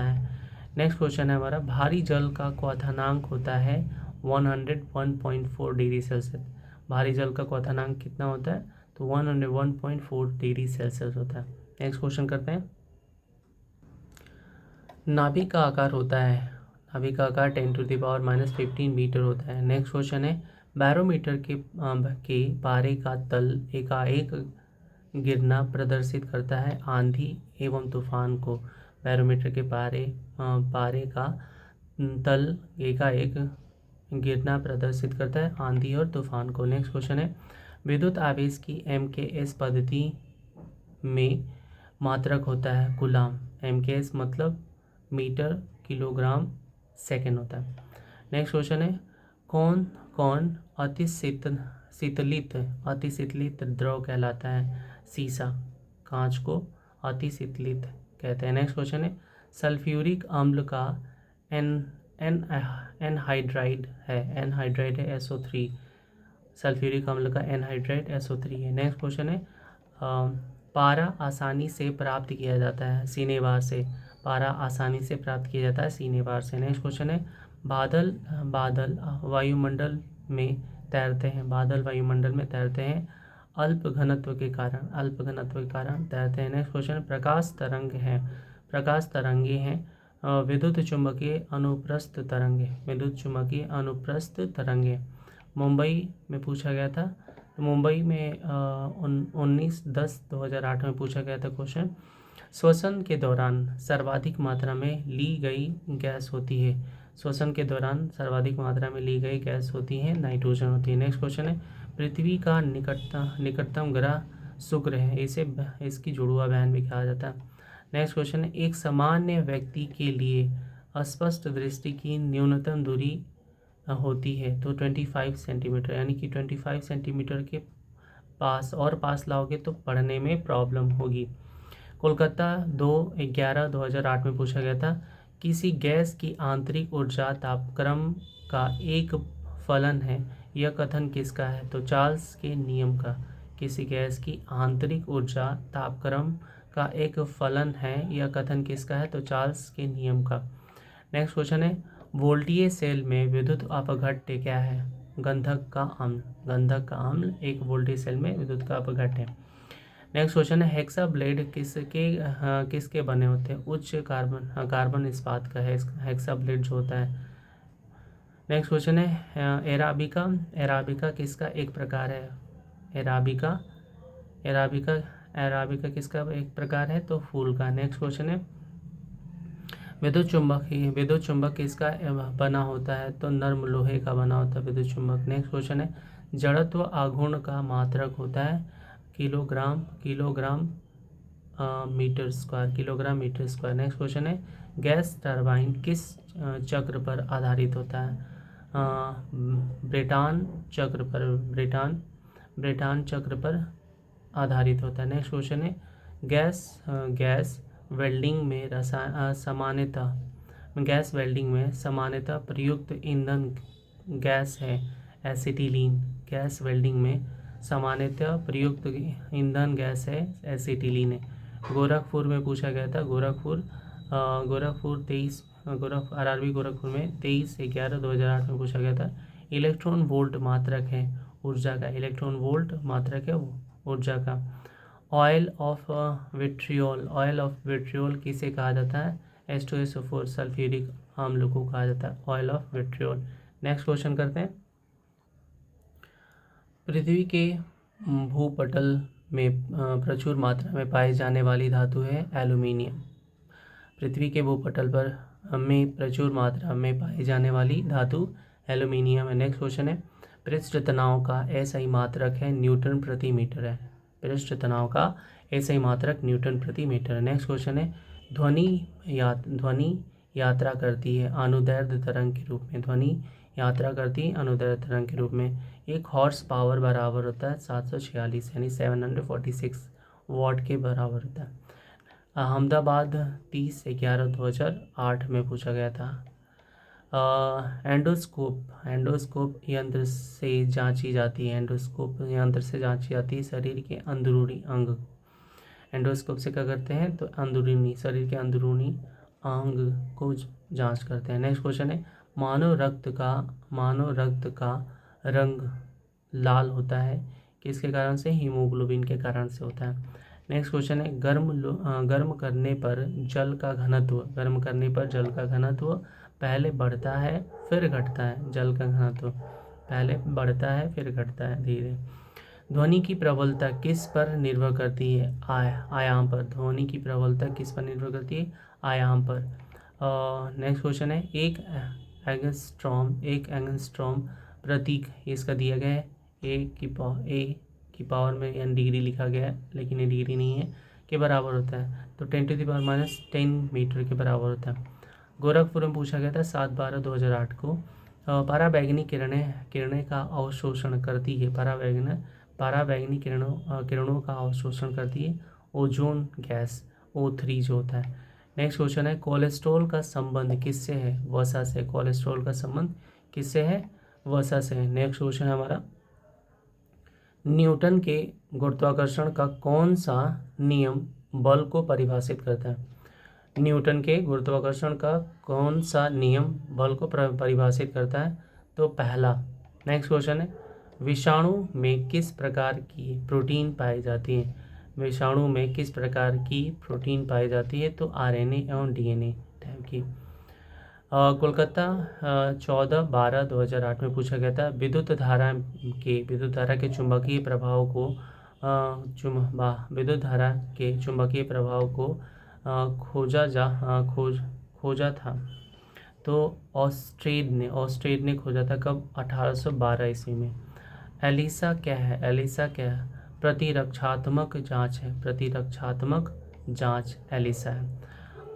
है। नेक्स्ट क्वेश्चन है हमारा, भारी जल का क्वथनांक होता है 101.4 डिग्री सेल्सियस। भारी जल का क्वथनांक कितना होता है? तो 101.4 डिग्री सेल्सियस होता है। नेक्स्ट क्वेश्चन करते हैं, नाभिक का आकार 10⁻⁻15 मीटर होता है। नेक्स्ट क्वेश्चन है, बैरोमीटर के पारे का तल एकाएक गिरना प्रदर्शित करता है आंधी एवं तूफान को। बैरोमीटर के पारे का तल एकाएक गिरना प्रदर्शित करता है आंधी और तूफान को। नेक्स्ट क्वेश्चन है, विद्युत आवेश की MKS पद्धति में मात्रक होता है कूलाम। MKS मतलब मीटर किलोग्राम सेकेंड होता है। नेक्स्ट क्वेश्चन है, कौन अतिशीतलित द्रव कहलाता है? सीसा, कांच को अतिशीतलित कहते हैं। नेक्स्ट क्वेश्चन है, सल्फ्यूरिक अम्ल का एनहाइड्राइड है SO3। सल्फ्यूरिक अम्ल का एनहाइड्राइड SO3 है। नेक्स्ट क्वेश्चन है, पारा आसानी से प्राप्त किया जाता है सीनेवार से। नेक्स्ट क्वेश्चन है, बादल वायुमंडल में तैरते हैं अल्प घनत्व के कारण तैरते हैं। नेक्स्ट क्वेश्चन, प्रकाश तरंगे हैं विद्युत चुम्बकीय अनुप्रस्थ तरंगे। मुंबई में पूछा गया था, मुंबई में 19/10/2008 में पूछा गया था क्वेश्चन, श्वसन के दौरान सर्वाधिक मात्रा में ली गई गैस होती है? नाइट्रोजन होती है। नेक्स्ट क्वेश्चन है, पृथ्वी का निकटतम ग्रह शुक्र है, इसे इसकी जुड़वा बहन भी कहा जाता है। नेक्स्ट क्वेश्चन है, एक सामान्य व्यक्ति के लिए अस्पष्ट दृष्टि की न्यूनतम दूरी होती है तो 25 सेंटीमीटर, यानी कि 25 सेंटीमीटर के पास लाओगे तो पढ़ने में प्रॉब्लम होगी। कोलकाता 2/11/2008 में पूछा गया था, किसी गैस की आंतरिक ऊर्जा तापक्रम का एक फलन है, यह कथन किसका है? तो चार्ल्स के नियम का। किसी गैस की आंतरिक ऊर्जा तापक्रम का एक फलन है, यह कथन किसका है? तो चार्ल्स के नियम का। नेक्स्ट क्वेश्चन है, वोल्टीय सेल में विद्युत अपघट्य क्या है? गंधक का अम्ल एक वोल्टीय सेल में विद्युत का अपघट्य है। नेक्स्ट क्वेश्चन है, हेक्सा ब्लेड किसके बने होते हैं? उच्च कार्बन इस्पात का है हेक्सा ब्लेड जो होता है। नेक्स्ट क्वेश्चन है, एराबिका किसका एक प्रकार है? एराबिका अराबिका किसका एक प्रकार है? तो फूल का। नेक्स्ट क्वेश्चन है विद्युत चुंबक किसका बना होता है? तो नर्म लोहे का बना होता है विद्युत चुंबक। नेक्स्ट क्वेश्चन है जड़त्व आघूर्ण का मात्रक होता है? Kilogram metre square. Next question है गैस टरबाइन किस चक्र पर आधारित होता है? ब्रेटान चक्र पर आधारित होता है। नेक्स्ट क्वेश्चन है गैस वेल्डिंग में सामान्यतः प्रयुक्त ईंधन गैस है एसिटिलीन। गैस वेल्डिंग में सामान्यतः प्रयुक्त ईंधन गैस है एसिटिलीन है। गोरखपुर में पूछा गया था। आरआरबी गोरखपुर में 23/11/2008 में पूछा गया था। इलेक्ट्रॉन वोल्ट मात्रक है ऊर्जा का। इलेक्ट्रॉन वोल्ट मात्रक है ऊर्जा का। ऑयल ऑफ विट्रियोल किसे कहा जाता है? H2SO4 सल्फ्यूरिक अम्ल को कहा जाता है oil of vitriol. Next question करते हैं पृथ्वी के भूपटल में प्रचुर मात्रा में पाई जाने वाली धातु है एल्यूमिनियम। पृथ्वी के भूपटल पर में प्रचुर मात्रा में पाई जाने वाली धातु एल्यूमिनियम है। नेक्स्ट क्वेश्चन है पृष्ठ तनाव का एसआई मात्रक है न्यूटन प्रति मीटर है। पृष्ठ तनाव का एसआई मात्रक न्यूटन प्रति मीटर है। नेक्स्ट क्वेश्चन है ध्वनि यात्रा करती है अनुदैर्ध्य तरंग के रूप में। ध्वनि यात्रा करती है अनुदैर्ध्य तरंग के रूप में। एक हॉर्स पावर बराबर होता है 746 यानी 746 वाट के बराबर होता है। अहमदाबाद 30/11/2008 में पूछा गया था। एंडोस्कोप यंत्र से जांची जाती है। एंडोस्कोप यंत्र से जांची जाती है शरीर के अंदरूनी अंग। एंडोस्कोप से क्या करते हैं? तो शरीर के अंदरूनी अंग को जांच करते हैं। नेक्स्ट क्वेश्चन है मानव रक्त का रंग लाल होता है किसके कारण से? हीमोग्लोबिन के कारण से होता है। नेक्स्ट क्वेश्चन है गर्म करने पर जल का घनत्व पहले बढ़ता है फिर घटता है। जल का घनत्व पहले बढ़ता है फिर घटता है धीरे। ध्वनि की प्रबलता किस पर निर्भर करती है? आयाम पर। ध्वनि की प्रबलता किस पर निर्भर करती है? आयाम पर। नेक्स्ट क्वेश्चन है एक एंगस्ट्रॉम प्रतीक इसका दिया गया है ए की पावर में यानी डिग्री लिखा गया है लेकिन ये डिग्री नहीं है के बराबर होता है। तो 10⁻⁻10 मीटर के बराबर होता है। गोरखपुर में पूछा गया था 7/12/2008 को। पराबैंगनी किरणें का अवशोषण करती है। पराबैंगनी किरणों का अवशोषण करती है ओजोन गैस O3 जो होता है। नेक्स्ट क्वेश्चन है कोलेस्ट्रॉल का संबंध किससे है? वसा से। कोलेस्ट्रॉल का संबंध किससे है? वसा से। नेक्स्ट क्वेश्चन है हमारा न्यूटन के गुरुत्वाकर्षण का कौन सा नियम बल को परिभाषित करता है? न्यूटन के गुरुत्वाकर्षण का कौन सा नियम बल को परिभाषित करता है? तो पहला। नेक्स्ट क्वेश्चन है विषाणु में किस प्रकार की प्रोटीन पाई जाती है? विषाणु में किस प्रकार की प्रोटीन पाई जाती है? तो RNA एवं DNA टाइप की। कोलकाता 14/12/2008 में पूछा गया था विद्युत धारा के चुंबकीय प्रभाव को खोजा था। तो ऑस्ट्रेड ने खोजा था कब? 1812 ईस्वी में। एलिसा क्या है? प्रतिरक्षात्मक जांच एलिसा है।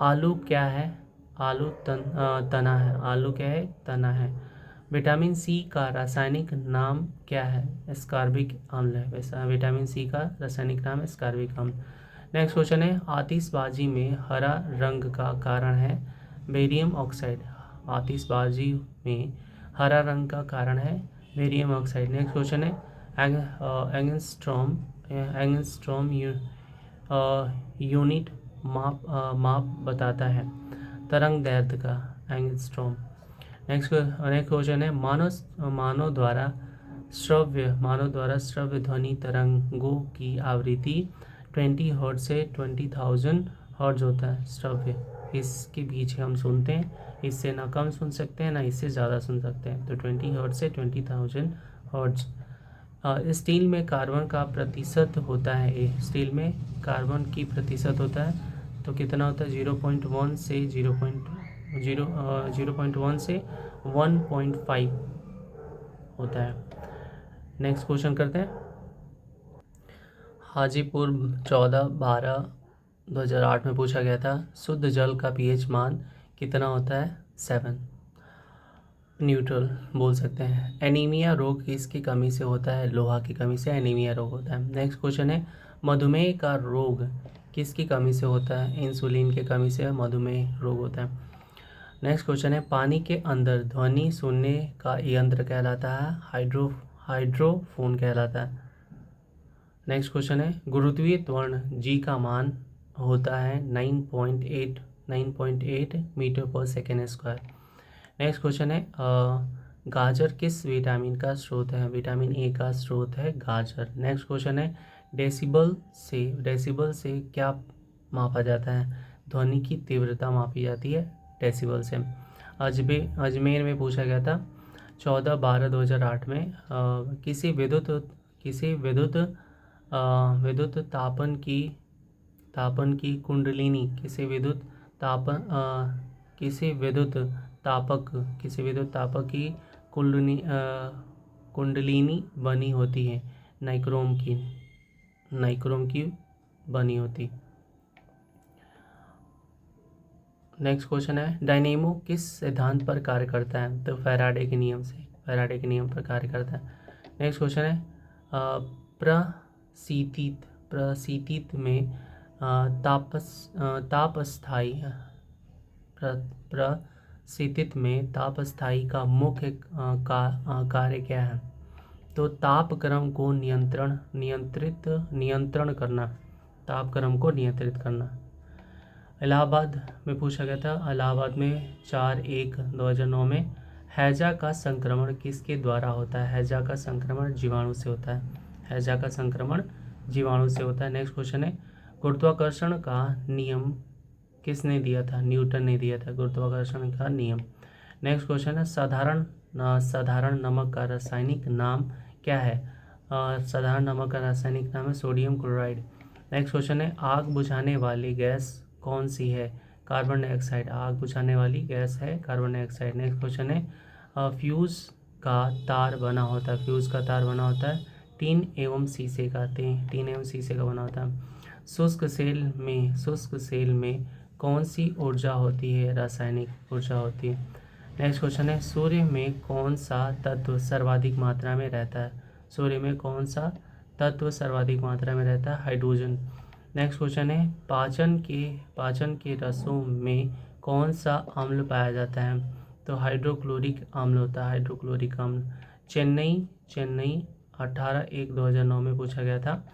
आलू क्या है? आलू तना है। आलू क्या है? तना है। विटामिन सी का रासायनिक नाम क्या है? एस्कॉर्बिक अम्ल है। वैसा विटामिन सी का रासायनिक नाम एस्कॉर्बिक अम्ल। नेक्स्ट क्वेश्चन है आतिशबाजी में हरा रंग का कारण है बेरियम ऑक्साइड। आतिशबाजी में हरा रंग का कारण है बेरियम ऑक्साइड। नेक्स्ट क्वेश्चन है एंगस्ट्रॉम यूनिट माप बताता है तरंग दैर्ध्य का। एंगस्ट्रॉम। नेक्स्ट क्वेश्चन है मानव द्वारा श्रव्य ध्वनि तरंगों की आवृत्ति 20 हर्ट्ज से 20,000 हर्ट्ज होता है। श्रव्य इसके बीच हम सुनते हैं, इससे ना कम सुन सकते हैं ना इससे ज़्यादा सुन सकते हैं। तो 20 हर्ट्ज से 20,000 हर्ट्ज। स्टील में कार्बन का प्रतिशत होता है, स्टील में कार्बन की प्रतिशत होता है तो कितना होता है 0.1 से 0.1 से 1.5 होता है। नेक्स्ट क्वेश्चन करते हैं। हाजीपुर 14/12/2008 में पूछा गया था, शुद्ध जल का पीएच मान कितना होता है 7, न्यूट्रल बोल सकते हैं। एनीमिया रोग किसकी कमी से होता है, लोहा की कमी से एनीमिया रोग होता है। नेक्स्ट क्वेश्चन है, मधुमेह का रोग किसकी कमी से होता है, इंसुलिन की कमी से मधुमेह रोग होता है। नेक्स्ट क्वेश्चन है, पानी के अंदर ध्वनि सुनने का यंत्र कहलाता है हाइड्रोफोन कहलाता है। नेक्स्ट क्वेश्चन है, गुरुत्वीय त्वरण जी का मान होता है 9.8 मीटर पर सेकेंड स्क्वायर। नेक्स्ट क्वेश्चन है, गाजर किस विटामिन का स्रोत है, विटामिन ए का स्रोत है गाजर। नेक्स्ट क्वेश्चन है, डेसिबल से क्या मापा जाता है, ध्वनि की तीव्रता मापी जाती है डेसिबल से। अजमेर में पूछा गया था 14/12/2008 में किसी विद्युत तापन की कुंडलिनी किसी विद्युत तापक की कुंडलिनी बनी होती है, नाइक्रोम की बनी होती। नेक्स्ट क्वेश्चन है, डायनेमो किस सिद्धांत पर कार्य करता है, तो फैराडे के नियम पर कार्य करता है। नेक्स्ट क्वेश्चन है, प्रशीतित में तापस्थायी का मुख्य कार्य क्या है, तो तापक्रम को नियंत्रण करना। इलाहाबाद में पूछा गया था, इलाहाबाद में 4/1/2009 में हैजा का संक्रमण किसके द्वारा होता है, हैजा का संक्रमण जीवाणु से होता है। नेक्स्ट क्वेश्चन है, गुरुत्वाकर्षण का नियम किसने दिया था, न्यूटन ने दिया था गुरुत्वाकर्षण का नियम। नेक्स्ट क्वेश्चन है, साधारण नमक का रासायनिक नाम क्या है, साधारण नमक का रासायनिक नाम है सोडियम क्लोराइड। नेक्स्ट क्वेश्चन है, आग बुझाने वाली गैस कौन सी है, कार्बन डाइऑक्साइड, आग बुझाने वाली गैस है कार्बन डाइऑक्साइड। नेक्स्ट क्वेश्चन है, फ्यूज़ का तार बना होता है टीन एवं शीशे का बना होता है। शुष्क सेल में कौन सी ऊर्जा होती है, रासायनिक ऊर्जा होती है। नेक्स्ट क्वेश्चन है, सूर्य में कौन सा तत्व सर्वाधिक मात्रा में रहता है, हाइड्रोजन। नेक्स्ट क्वेश्चन है, पाचन के रसों में कौन सा अम्ल पाया जाता है, तो हाइड्रोक्लोरिक अम्ल होता है, हाइड्रोक्लोरिक अम्ल। चेन्नई 18/1/2009 में पूछा गया था,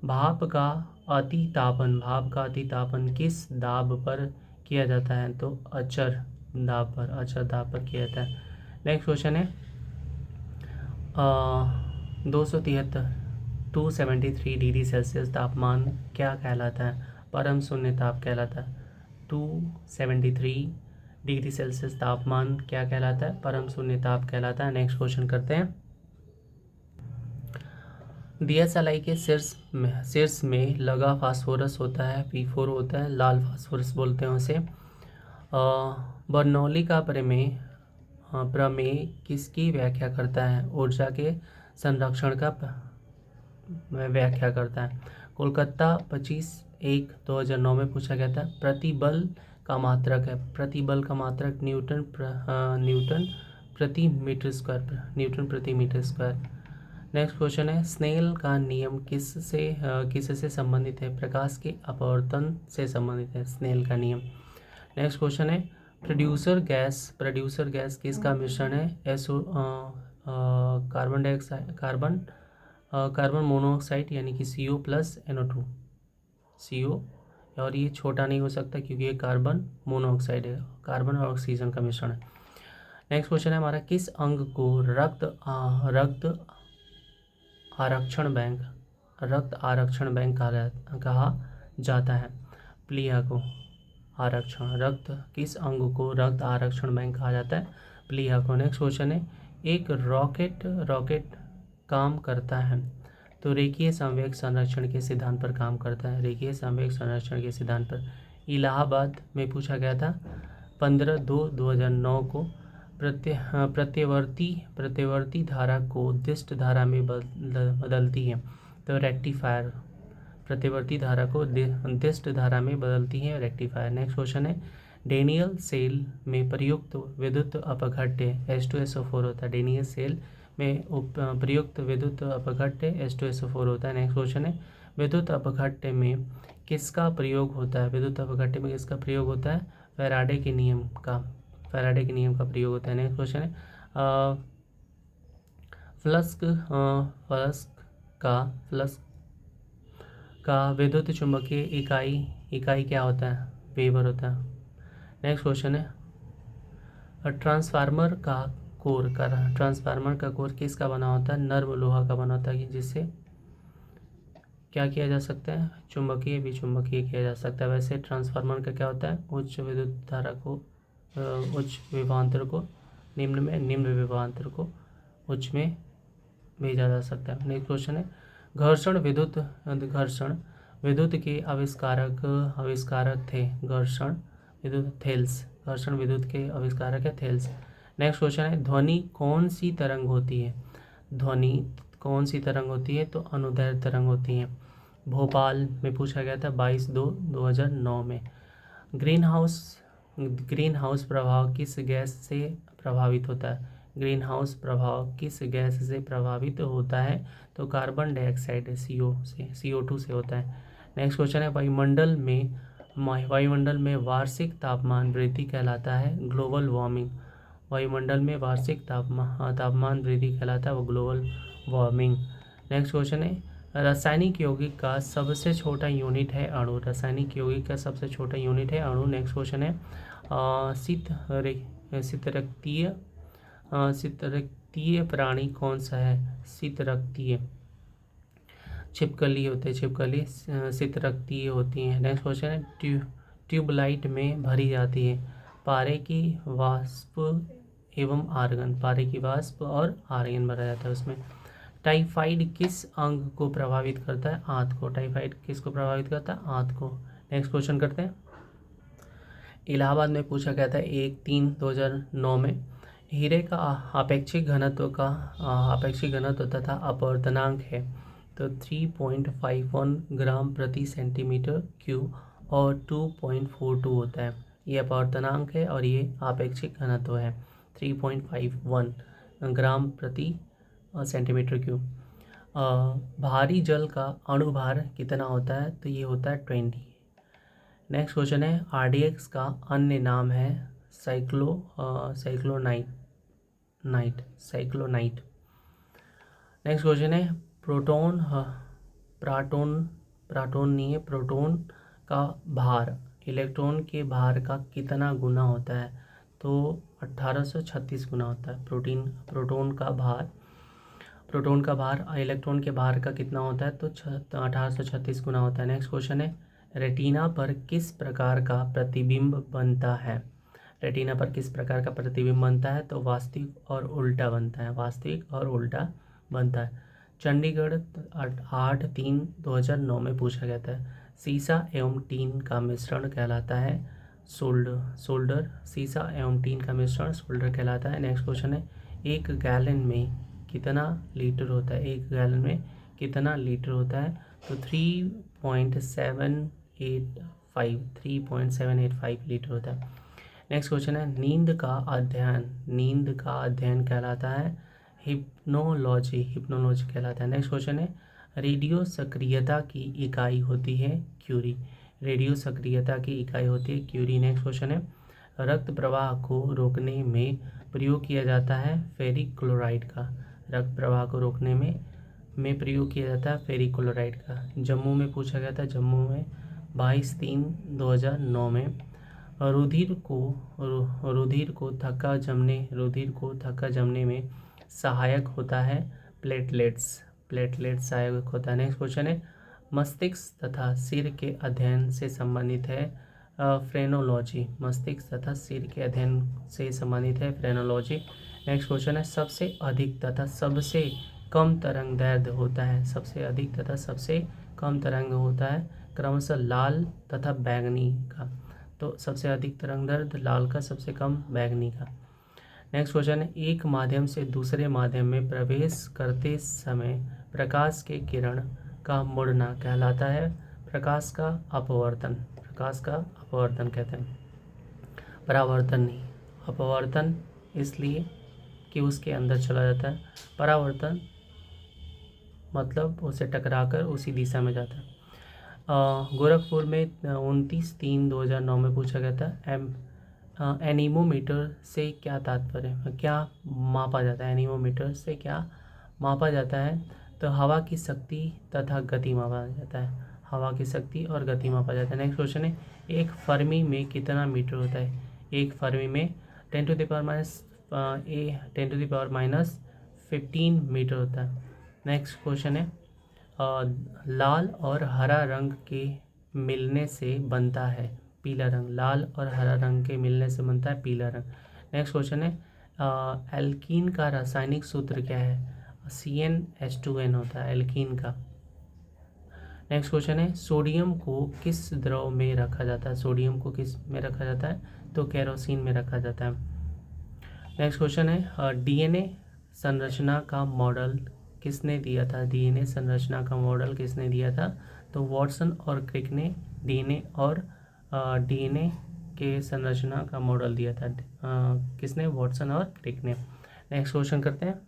भाप का अति तापन किस दाब पर किया जाता है, तो अचर दाब पर किया जाता है। नेक्स्ट क्वेश्चन है, 273 डिग्री सेल्सियस तापमान क्या कहलाता है, परम शून्य ताप कहलाता है। 273 डिग्री सेल्सियस तापमान क्या कहलाता है, परम शून्य ताप कहलाता है। नेक्स्ट क्वेश्चन करते हैं, DSLI के शीर्ष में लगा फास्फोरस होता है, P4 होता है, लाल फास्फोरस बोलते हैं उसे। बर्नौली का प्रमेय किसकी व्याख्या करता है, ऊर्जा के संरक्षण का व्याख्या करता है। कोलकाता 25/1/2009 में पूछा गया था, प्रतिबल का मात्रक न्यूटन प्रति मीटर स्क्वायर। नेक्स्ट क्वेश्चन है, स्नेल का नियम किससे संबंधित है, प्रकाश के अपवर्तन से संबंधित है स्नेल का नियम। नेक्स्ट क्वेश्चन है, प्रोड्यूसर गैस किसका मिश्रण है, कार्बन मोनोऑक्साइड यानी कि CO प्लस NO2 CO, और ये छोटा नहीं हो सकता क्योंकि ये कार्बन मोनोऑक्साइड है, कार्बन और ऑक्सीजन का मिश्रण है। नेक्स्ट क्वेश्चन है हमारा, किस अंग को रक्त आरक्षण बैंक कहा जाता है, प्लीहा को आरक्षण किस अंग को रक्त आरक्षण बैंक कहा जाता है, प्लीहा को। नेक्स्ट क्वेश्चन है, एक रॉकेट काम करता है? तो रेखीय संवेग संरक्षण के सिद्धांत पर काम करता है, रेखीय संवेग संरक्षण के सिद्धांत पर। इलाहाबाद में पूछा गया था 15/2/2009 को प्रत्यवर्ती धारा को उद्दिष्ट धारा में बदलती है, तो रेक्टिफायर। प्रत्यवर्ती धारा को उद्दिष्ट धारा में बदलती है रेक्टिफायर। नेक्स्ट क्वेश्चन है, डेनियल सेल में प्रयुक्त विद्युत अपघट्य H2SO4 होता है। डेनियल सेल में प्रयुक्त विद्युत अपघट्य H2SO4 होता है। नेक्स्ट क्वेश्चन है, विद्युत अपघट्य में किसका प्रयोग होता है? विद्युत अपघट्य में किसका प्रयोग होता है? फैराडे के नियम का प्रयोग होता है। नेक्स्ट क्वेश्चन है, फ्लक्स का विद्युत चुंबकीय इकाई क्या होता है? वेबर होता है। नेक्स्ट क्वेश्चन है, ट्रांसफार्मर का कोर किसका बना होता है? नर्म लोहा का बना होता है, जिससे क्या किया जा सकता है? चुंबकीय विचुंबकीय किया जा सकता है। वैसे ट्रांसफार्मर का क्या होता है? उच्च विद्युत धारा को उच्च विभवांतर को निम्न में, निम्न विभवांतर को उच्च में भेजा जा सकता है। नेक्स्ट क्वेश्चन है, घर्षण विद्युत के आविष्कारक थे। घर्षण विद्युत के आविष्कारक है थेल्स। नेक्स्ट क्वेश्चन है, ध्वनि कौन सी तरंग होती है? तो अनुदैर्ध्य तरंग होती है। भोपाल में पूछा गया था 22/2/2009 में। ग्रीन हाउस प्रभाव किस गैस से प्रभावित होता है? तो कार्बन डाइऑक्साइड CO2 से होता है। नेक्स्ट क्वेश्चन है, वायुमंडल में वार्षिक तापमान वृद्धि कहलाता है ग्लोबल वार्मिंग। वायुमंडल में वार्षिक तापमान वृद्धि कहलाता है वो ग्लोबल वार्मिंग। नेक्स्ट क्वेश्चन है, रासायनिक यौगिक का सबसे छोटा यूनिट है अणु। नेक्स्ट क्वेश्चन है, शीतरक्तीय प्राणी कौन सा है? शीतरक्तीय छिपकली शीतरक्तीय होती हैं। नेक्स्ट क्वेश्चन है, ट्यूबलाइट में भरी जाती है पारे की वाष्प और आर्गन भरा जाता है उसमें। टाइफाइड किस अंग को प्रभावित करता है? आंत को। टाइफाइड किसको प्रभावित करता है? आंत को। नेक्स्ट क्वेश्चन करते हैं, इलाहाबाद में पूछा गया था 1/3/2009 में हीरे का आपेक्षिक घनत्व तथा अपवर्तनांक है, तो 3.51 ग्राम प्रति सेंटीमीटर क्यूब और 2.42 होता है। ये अपवर्तनांक है और ये आपेक्षिक घनत्व है 3.51 ग्राम प्रति सेंटीमीटर क्यूब। भारी जल का अणुभार कितना होता है? तो ये होता है 20। नेक्स्ट क्वेश्चन है, RDX का अन्य नाम है साइक्लोनाइट। नेक्स्ट क्वेश्चन है, प्रोटॉन का भार इलेक्ट्रॉन के भार का कितना गुना होता है? तो 1836 गुना होता है। प्रोटॉन का भार इलेक्ट्रॉन के भार का कितना होता है? तो 1836 गुना होता है। नेक्स्ट क्वेश्चन है, रेटिना पर किस प्रकार का प्रतिबिंब बनता है? तो वास्तविक और उल्टा बनता है। चंडीगढ़ 8/3/2009 में पूछा गया था, सीसा एवं टीन का मिश्रण कहलाता है सोल्डर। सीसा एवं टीन का मिश्रण सोल्डर कहलाता है। नेक्स्ट क्वेश्चन है, एक गैलन में कितना लीटर होता है? तो 3.785 लीटर होता है। नेक्स्ट क्वेश्चन है, नींद का अध्ययन कहलाता है हिप्नोलॉजी कहलाता है। नेक्स्ट क्वेश्चन है, रेडियो सक्रियता की इकाई होती है क्यूरी। नेक्स्ट क्वेश्चन है, रक्त प्रवाह को रोकने में प्रयोग किया जाता है फेरिक क्लोराइड का। जम्मू में पूछा गया था, जम्मू में 22/3/2009 में रुधिर को थक्का जमने में सहायक होता है प्लेटलेट्स सहायक होता है। नेक्स्ट क्वेश्चन है, मस्तिष्क तथा सिर के अध्ययन से संबंधित है फ्रेनोलॉजी। नेक्स्ट क्वेश्चन है, सबसे अधिक तथा सबसे कम तरंग दैर्ध्य होता है, सबसे अधिक तथा सबसे कम तरंग होता है क्रमशः लाल तथा बैंगनी का। तो सबसे अधिक तरंग दैर्ध्य लाल का, सबसे कम बैंगनी का। नेक्स्ट क्वेश्चन है, एक माध्यम से दूसरे माध्यम में प्रवेश करते समय प्रकाश के किरण का मुड़ना कहलाता है प्रकाश का अपवर्तन। प्रकाश का अपवर्तन कहते हैं, परावर्तन नहीं। अपवर्तन इसलिए कि उसके अंदर चला जाता है, परावर्तन मतलब उसे टकराकर उसी दिशा में जाता है। गोरखपुर में 29/3/2009 में पूछा गया था एनीमोमीटर से क्या तात्पर्य है, क्या मापा जाता है, एनीमोमीटर से क्या मापा जाता है। तो हवा की शक्ति तथा गति मापा जाता है, हवा की शक्ति और गति मापा जाता है। नेक्स्ट क्वेश्चन है, एक फर्मी में कितना मीटर होता है। एक फर्मी में 10⁻⁻15 मीटर होता है। नेक्स्ट क्वेश्चन है, लाल और हरा रंग के मिलने से बनता है पीला रंग। लाल और हरा रंग के मिलने से बनता है पीला रंग। नेक्स्ट क्वेश्चन है, एल्कीन का रासायनिक सूत्र क्या है। CnH2n होता है एल्कीन का। नेक्स्ट क्वेश्चन है, सोडियम को किस द्रव में रखा जाता है। सोडियम को किस में रखा जाता है, तो केरोसिन में रखा जाता है। नेक्स्ट क्वेश्चन है, DNA संरचना का मॉडल किसने दिया था। DNA संरचना का मॉडल किसने दिया था, तो वॉटसन और क्रिक ने DNA के संरचना का मॉडल दिया था। किसने, वॉटसन और क्रिक ने। नेक्स्ट क्वेश्चन करते हैं,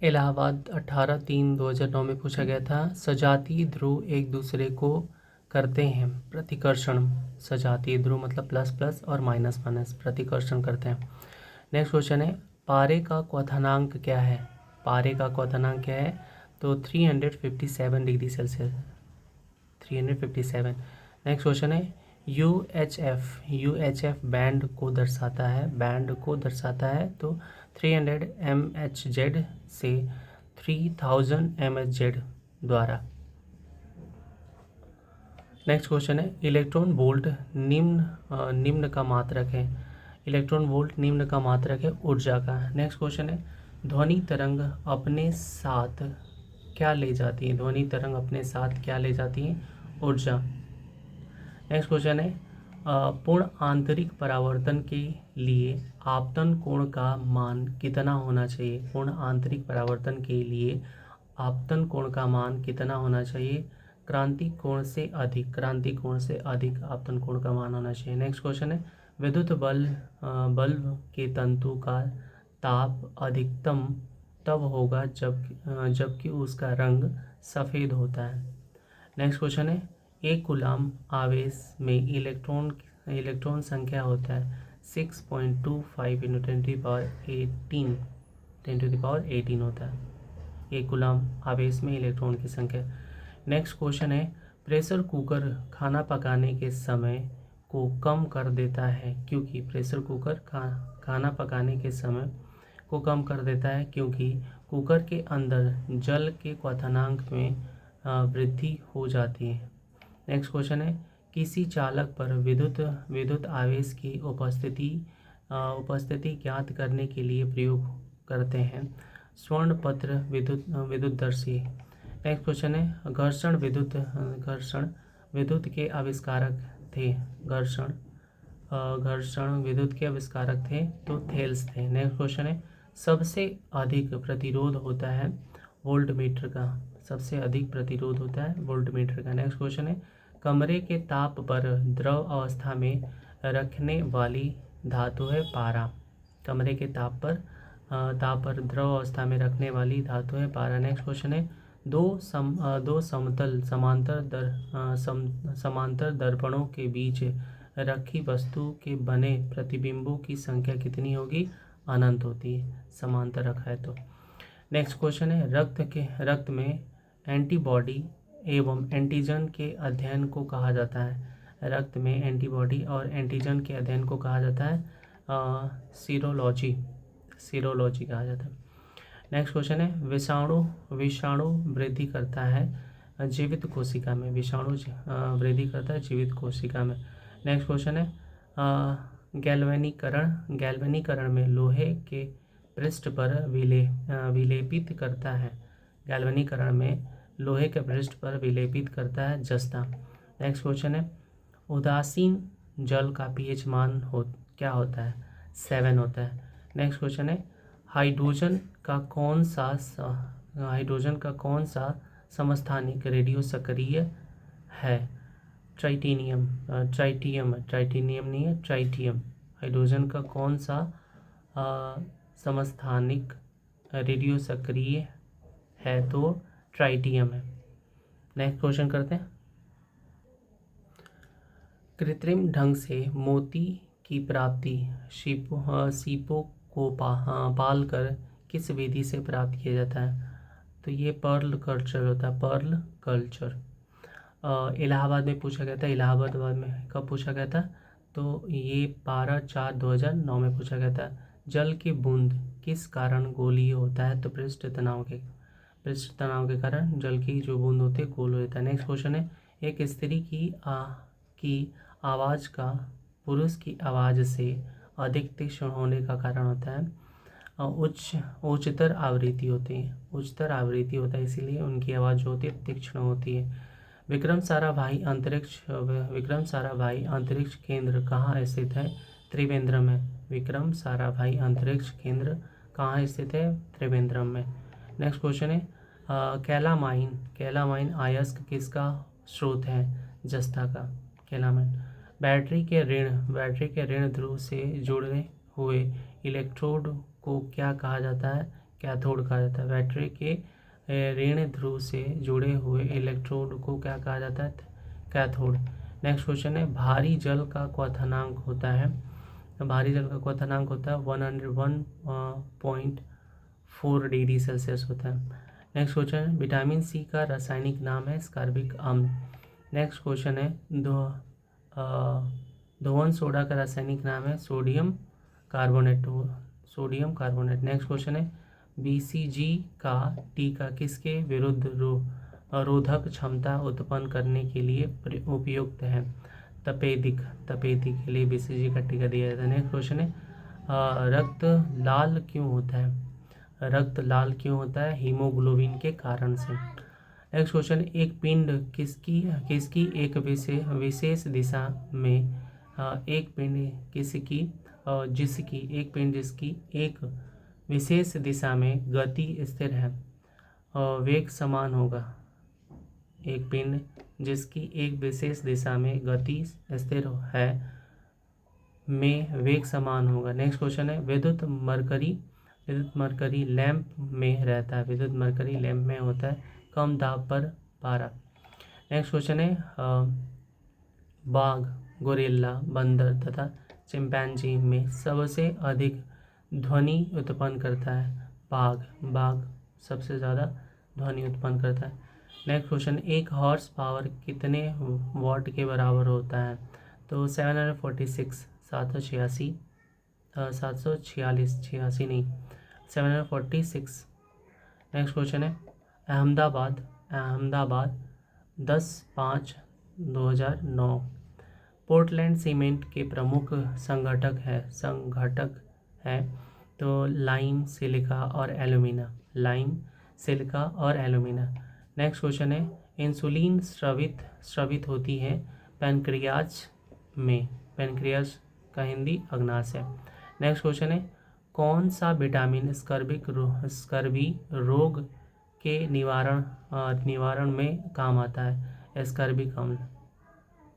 इलाहाबाद 18/3/2009 में पूछा गया था सजातीय ध्रुव एक दूसरे को करते हैं प्रतिकर्षण। सजातीय ध्रुव मतलब प्लस प्लस और माइनस माइनस, प्रतिकर्षण करते हैं। नेक्स्ट क्वेश्चन है, पारे का क्वथनांक क्या है। पारे का क्वथनांक क्या है, तो 357 डिग्री सेल्सियस, 357। नेक्स्ट क्वेश्चन है, UHF बैंड को दर्शाता है, बैंड को दर्शाता है तो 300 MHz से 3000 MHz द्वारा। नेक्स्ट क्वेश्चन है, इलेक्ट्रॉन वोल्ट निम्न का मात्रक है। इलेक्ट्रॉन वोल्ट निम्न का मात्रक है ऊर्जा का। नेक्स्ट क्वेश्चन है, ध्वनि तरंग अपने साथ क्या ले जाती है। ध्वनि तरंग अपने साथ क्या ले जाती है, ऊर्जा। नेक्स्ट क्वेश्चन है, पूर्ण आंतरिक परावर्तन के लिए आपतन कोण का मान कितना होना चाहिए। पूर्ण आंतरिक परावर्तन के लिए आपतन कोण का मान कितना होना चाहिए, क्रांति कोण से अधिक, क्रांति कोण से अधिक आपतन कोण का मान होना चाहिए। नेक्स्ट क्वेश्चन है, विद्युत बल्ब के तंतु का ताप अधिकतम तब होगा जबकि उसका रंग सफ़ेद होता है। नेक्स्ट क्वेश्चन है, एक कूलाम आवेश में इलेक्ट्रॉन संख्या होता है 6.25 × 10⁻18 होता है। एक कूलाम आवेश में इलेक्ट्रॉन की संख्या। नेक्स्ट क्वेश्चन है, प्रेशर कुकर खाना पकाने के समय को कम कर देता है क्योंकि प्रेशर कुकर खाना पकाने के समय को कम कर देता है क्योंकि कुकर के अंदर जल के क्वथनांक में वृद्धि हो जाती है। नेक्स्ट क्वेश्चन है, किसी चालक पर विद्युत आवेश की उपस्थिति ज्ञात करने के लिए प्रयोग करते हैं स्वर्णपत्र विद्युतदर्शी। नेक्स्ट क्वेश्चन है, घर्षण विद्युत के आविष्कारक थे। घर्षण विद्युत के आविष्कारक थे तो थेल्स थे। नेक्स्ट क्वेश्चन है, सबसे अधिक प्रतिरोध होता है वोल्टमीटर का। सबसे अधिक प्रतिरोध होता है वोल्टमीटर का। नेक्स्ट क्वेश्चन है, कमरे के ताप पर द्रव अवस्था में रखने वाली धातु है पारा। कमरे के ताप पर द्रव अवस्था में रखने वाली धातु है पारा। नेक्स्ट क्वेश्चन है, दो समतल समांतर दर्पणों के बीच रखी वस्तु के बने प्रतिबिंबों की संख्या कितनी होगी, अनंत होती है, समांतर रखा है तो। नेक्स्ट क्वेश्चन है, रक्त में एंटीबॉडी एवं एंटीजन के अध्ययन को कहा जाता है। रक्त में एंटीबॉडी और एंटीजन के अध्ययन को कहा जाता है सीरोलॉजी कहा जाता है। नेक्स्ट क्वेश्चन है, विषाणु वृद्धि करता है जीवित कोशिका में। विषाणु वृद्धि करता है जीवित कोशिका में। नेक्स्ट क्वेश्चन है, गैल्वेनीकरण में लोहे के पृष्ठ पर विलेपित करता है? गैल्वेनीकरण में लोहे के पृष्ठ पर विलेपित करता है जस्ता। नेक्स्ट क्वेश्चन है, उदासीन जल का पीएच मान क्या होता है? 7 होता है। नेक्स्ट क्वेश्चन है, हाइड्रोजन का कौन सा समस्थानिक रेडियो सक्रिय है? ट्राइटिनियम ट्राइटिनियम नहीं है, ट्राइटियम। हाइड्रोजन का कौन सा समस्थानिक रेडियो सक्रिय है? तो ट्राइटियम है। नेक्स्ट क्वेश्चन करते हैं, कृत्रिम ढंग से मोती की प्राप्ति सीपों को पाल कर किस विधि से प्राप्त किया जाता है? तो ये पर्ल कल्चर होता है, पर्ल कल्चर। इलाहाबाद में पूछा गया था, इलाहाबाद में कब पूछा गया था? तो ये 12/4/2009 में पूछा गया था। जल की बूंद किस कारण गोलीय होता है? तो पृष्ठ तनाव के कारण जल की जो बूंद होती है गोल हो जाता है। नेक्स्ट क्वेश्चन है, एक स्त्री की आवाज़ का पुरुष की आवाज़ से अधिक तीक्ष्ण होने का कारण होता है उच्चतर आवृत्ति होती है, उच्चतर आवृत्ति होता है, इसीलिए उनकी आवाज़ जो होती है तीक्ष्ण होती है। विक्रम साराभाई अंतरिक्ष केंद्र कहाँ स्थित है? त्रिवेंद्रम में। विक्रम साराभाई अंतरिक्ष केंद्र कहाँ स्थित है? त्रिवेंद्रम में। नेक्स्ट क्वेश्चन है, कैलामाइन अयस्क किसका स्रोत है? जस्ता का, कैलामाइन। बैटरी के ऋण ध्रुव से जुड़े हुए इलेक्ट्रोड को क्या कहा जाता है? कैथोड कहा जाता है। बैटरी के ऋण ध्रुव से जुड़े हुए इलेक्ट्रोड को क्या कहा जाता है? कैथोड। नेक्स्ट क्वेश्चन है, भारी जल का क्वथनांक होता है? भारी जल का क्वथनांक होता है 101.4 डिग्री सेल्सियस होता है। नेक्स्ट क्वेश्चन है, विटामिन सी का रासायनिक नाम है स्कॉर्बिक अम्ल। नेक्स्ट क्वेश्चन है, धोवन सोडा का रासायनिक नाम है सोडियम कार्बोनेट। नेक्स्ट क्वेश्चन है, BCG का टीका किसके विरुद्ध रोधक क्षमता उत्पन्न करने के लिए उपयुक्त है? तपेदिक के लिए BCG का टीका दिया जाता है। नेक्स्ट क्वेश्चन है, रक्त लाल क्यों होता है? हीमोग्लोबिन के कारण से। नेक्स्ट क्वेश्चन, एक पिंड किसकी एक विशेष दिशा में जिसकी एक विशेष दिशा में गति स्थिर है, वेग समान होगा। एक पिंड जिसकी एक विशेष दिशा में गति स्थिर है में वेग समान होगा। नेक्स्ट क्वेश्चन है, विद्युत मरकरी लैंप में रहता है। विद्युत मरकरी लैंप में होता है कम दाब पर पारा। नेक्स्ट क्वेश्चन है, बाघ, गोरिल्ला, बंदर तथा चिंपैंजी में सबसे अधिक ध्वनि उत्पन्न करता है? बाघ सबसे ज़्यादा ध्वनि उत्पन्न करता है। नेक्स्ट क्वेश्चन, एक हॉर्स पावर कितने वॉट के बराबर होता है? तो 746 746। नेक्स्ट क्वेश्चन है, अहमदाबाद 10/5/2009 पोर्टलैंड सीमेंट के प्रमुख संगठक है तो लाइम, सिलिका और एल्यूमिना। नेक्स्ट क्वेश्चन है, इंसुलिन स्रावित होती है पैनक्रियाज में। पैनक्रियाज का हिंदी अग्नाशय। नेक्स्ट क्वेश्चन है, कौन सा विटामिन स्कर्वी रोग के निवारण में काम आता है? स्कर्बिक अम्ल।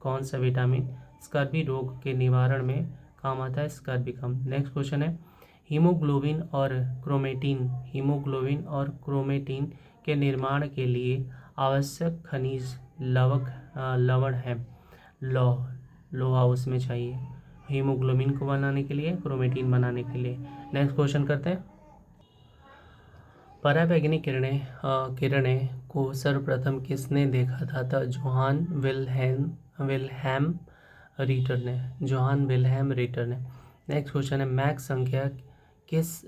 कौन सा विटामिन स्कर्वी रोग के निवारण में काम आता है? स्कर्बिक अम्ल। नेक्स्ट क्वेश्चन है, हीमोग्लोबिन और क्रोमेटिन के निर्माण के लिए आवश्यक खनिज लवण है। लोहा उसमें चाहिए हीमोग्लोबिन को बनाने के लिए, क्रोमेटिन बनाने के लिए। नेक्स्ट क्वेश्चन करते हैं, पराबैंगनी किरणें को सर्वप्रथम किसने देखा था? तो जोहान विल्हेम रीटर ने। नेक्स्ट क्वेश्चन है, मैक संख्या किस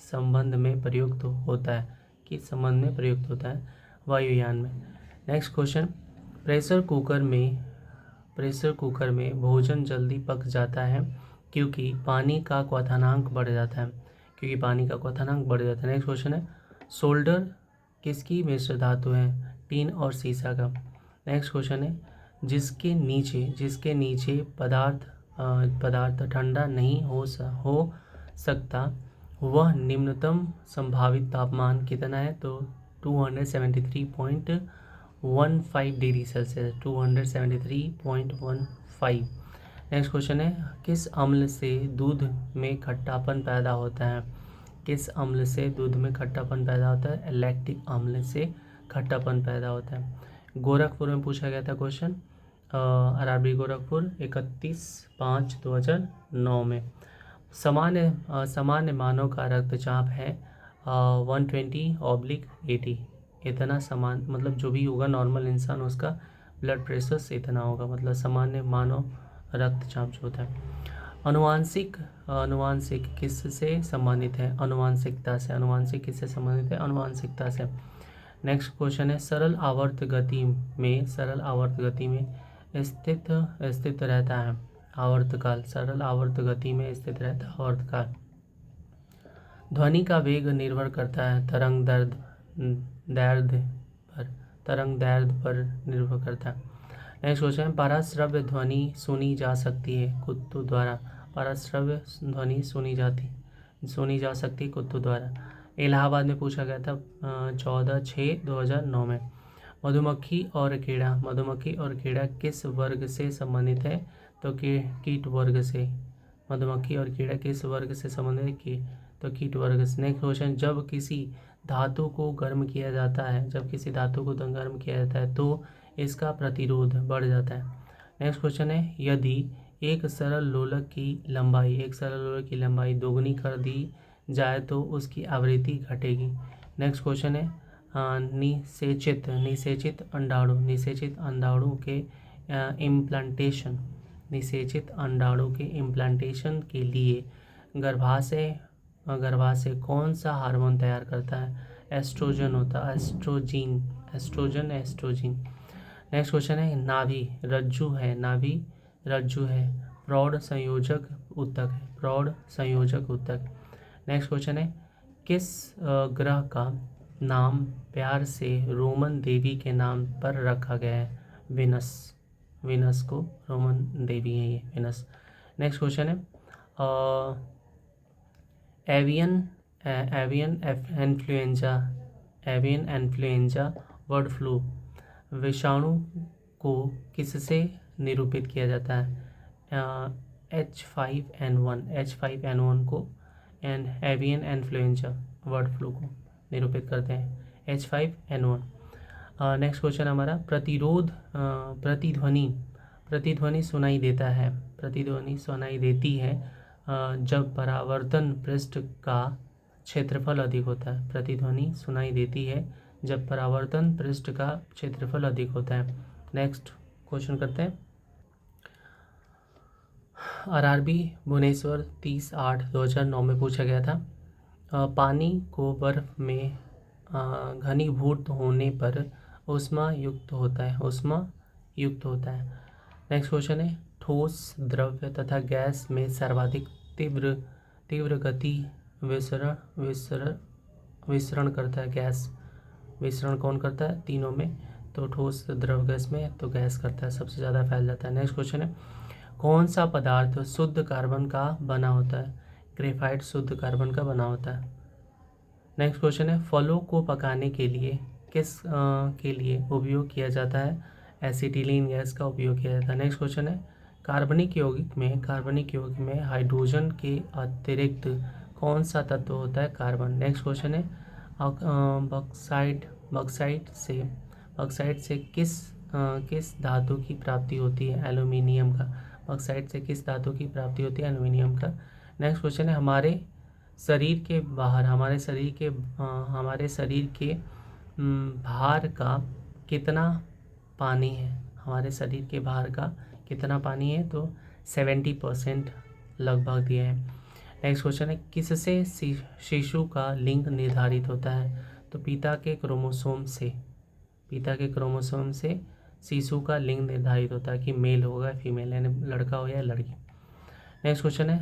संबंध में प्रयुक्त होता है? वायुयान में। नेक्स्ट क्वेश्चन, प्रेशर कुकर में भोजन जल्दी पक जाता है क्योंकि पानी का क्वथनांक बढ़ जाता है, क्योंकि पानी का क्वथनांक बढ़ जाता है। नेक्स्ट क्वेश्चन है सोल्डर किसकी मिश्र धातु है? टीन और सीसा का। नेक्स्ट क्वेश्चन है जिसके नीचे पदार्थ ठंडा नहीं हो सकता वह निम्नतम संभावित तापमान कितना है? तो 273.15 डिग्री सेल्सियस, 273.15। नेक्स्ट क्वेश्चन है किस अम्ल से दूध में खट्टापन पैदा होता है? किस अम्ल से दूध में खट्टापन पैदा होता है? लैक्टिक अम्ल से खट्टापन पैदा होता है। गोरखपुर में पूछा गया था क्वेश्चन, आरआरबी गोरखपुर 31/5/2009 में। सामान्य मानव का रक्तचाप है 120/80। इतना समान मतलब जो भी होगा नॉर्मल इंसान उसका ब्लड प्रेशर इतना होगा, मतलब सामान्य मानव रक्तचाप जो होता है। अनुवांशिक किससे संबंधित है? अनुवांशिकता से। अनुवांशिक किससे संबंधित है? अनुवांशिकता से। नेक्स्ट क्वेश्चन है सरल आवर्त गति में स्थित रहता है आवर्तकाल। सरल आवर्त गति में स्थित रहता है आवर्तकाल। ध्वनि का वेग निर्भर करता है तरंग दैर्ध्य पर निर्भर करता है। नेक्स्ट क्वेश्चन है पराश्रव्य ध्वनि सुनी जा सकती है कुत्तों द्वारा। पराश्रव्य ध्वनि सुनी जा सकती है कुत्तों द्वारा। इलाहाबाद में पूछा गया था 14/6/2009 में। मधुमक्खी और कीड़ा किस वर्ग से संबंधित है? तो कीट वर्ग से। मधुमक्खी और कीड़ा किस वर्ग से संबंधित है? तो कीट वर्ग से। नेक्स्ट क्वेश्चन जब किसी धातु को गर्म किया जाता है तो इसका प्रतिरोध बढ़ जाता है। नेक्स्ट क्वेश्चन है यदि एक सरल लोलक की लंबाई दोगुनी कर दी जाए तो उसकी आवृत्ति घटेगी। नेक्स्ट क्वेश्चन है निषेचित अंडाणु के इम्प्लांटेशन के लिए गर्भाशय कौन सा हार्मोन तैयार करता है? एस्ट्रोजन होता है, एस्ट्रोजीन। नेक्स्ट क्वेश्चन है नाभि रज्जु है प्रौढ़ संयोजक ऊतक। नेक्स्ट क्वेश्चन है किस ग्रह का नाम प्यार से रोमन देवी के नाम पर रखा गया है? विनस को रोमन देवी है ये विनस। नेक्स्ट क्वेश्चन है एवियन इन्फ्लुएंजा बर्ड फ्लू विषाणु को किससे निरूपित किया जाता है? H5N1 को and avian influenza bird flu को निरूपित करते हैं H5N1। नेक्स्ट क्वेश्चन हमारा प्रतिध्वनि सुनाई देती है जब परावर्तन पृष्ठ का क्षेत्रफल अधिक होता है। प्रतिध्वनि सुनाई देती है जब परावर्तन पृष्ठ का क्षेत्रफल अधिक होता है। नेक्स्ट क्वेश्चन करते हैं आरआरबी भुवनेश्वर 30/8/2009 में पूछा गया था पानी को बर्फ में घनीभूत होने पर ऊष्मा युक्त होता है। नेक्स्ट क्वेश्चन है ठोस द्रव्य तथा गैस में सर्वाधिक तीव्र गति विसरण करता है गैस। विसरण कौन करता है? तीनों में। तो ठोस द्रव गैस में तो गैस करता है, सबसे ज़्यादा फैल जाता है। नेक्स्ट क्वेश्चन है कौन सा पदार्थ शुद्ध कार्बन का बना होता है? ग्रेफाइट शुद्ध कार्बन का बना होता है। नेक्स्ट क्वेश्चन है फलों को पकाने के लिए के लिए उपयोग किया जाता है? एसिटिलीन गैस का उपयोग किया जाता है। नेक्स्ट क्वेश्चन है कार्बनिक यौगिक में हाइड्रोजन के अतिरिक्त कौन सा तत्व होता है? कार्बन। नेक्स्ट क्वेश्चन है बॉक्साइट से किस धातु की प्राप्ति होती है? एल्यूमिनियम का। बॉक्साइट से किस धातु की प्राप्ति होती है? एल्यूमिनियम का। नेक्स्ट क्वेश्चन है हमारे शरीर के भार का कितना पानी है? हमारे शरीर के भार का कितना पानी है? तो 70% लगभग दिया है। नेक्स्ट क्वेश्चन है किससे शिशु का लिंग निर्धारित होता है? तो पिता के क्रोमोसोम से शिशु का लिंग निर्धारित होता है कि मेल होगा फीमेल, यानी लड़का हो या लड़की। नेक्स्ट क्वेश्चन है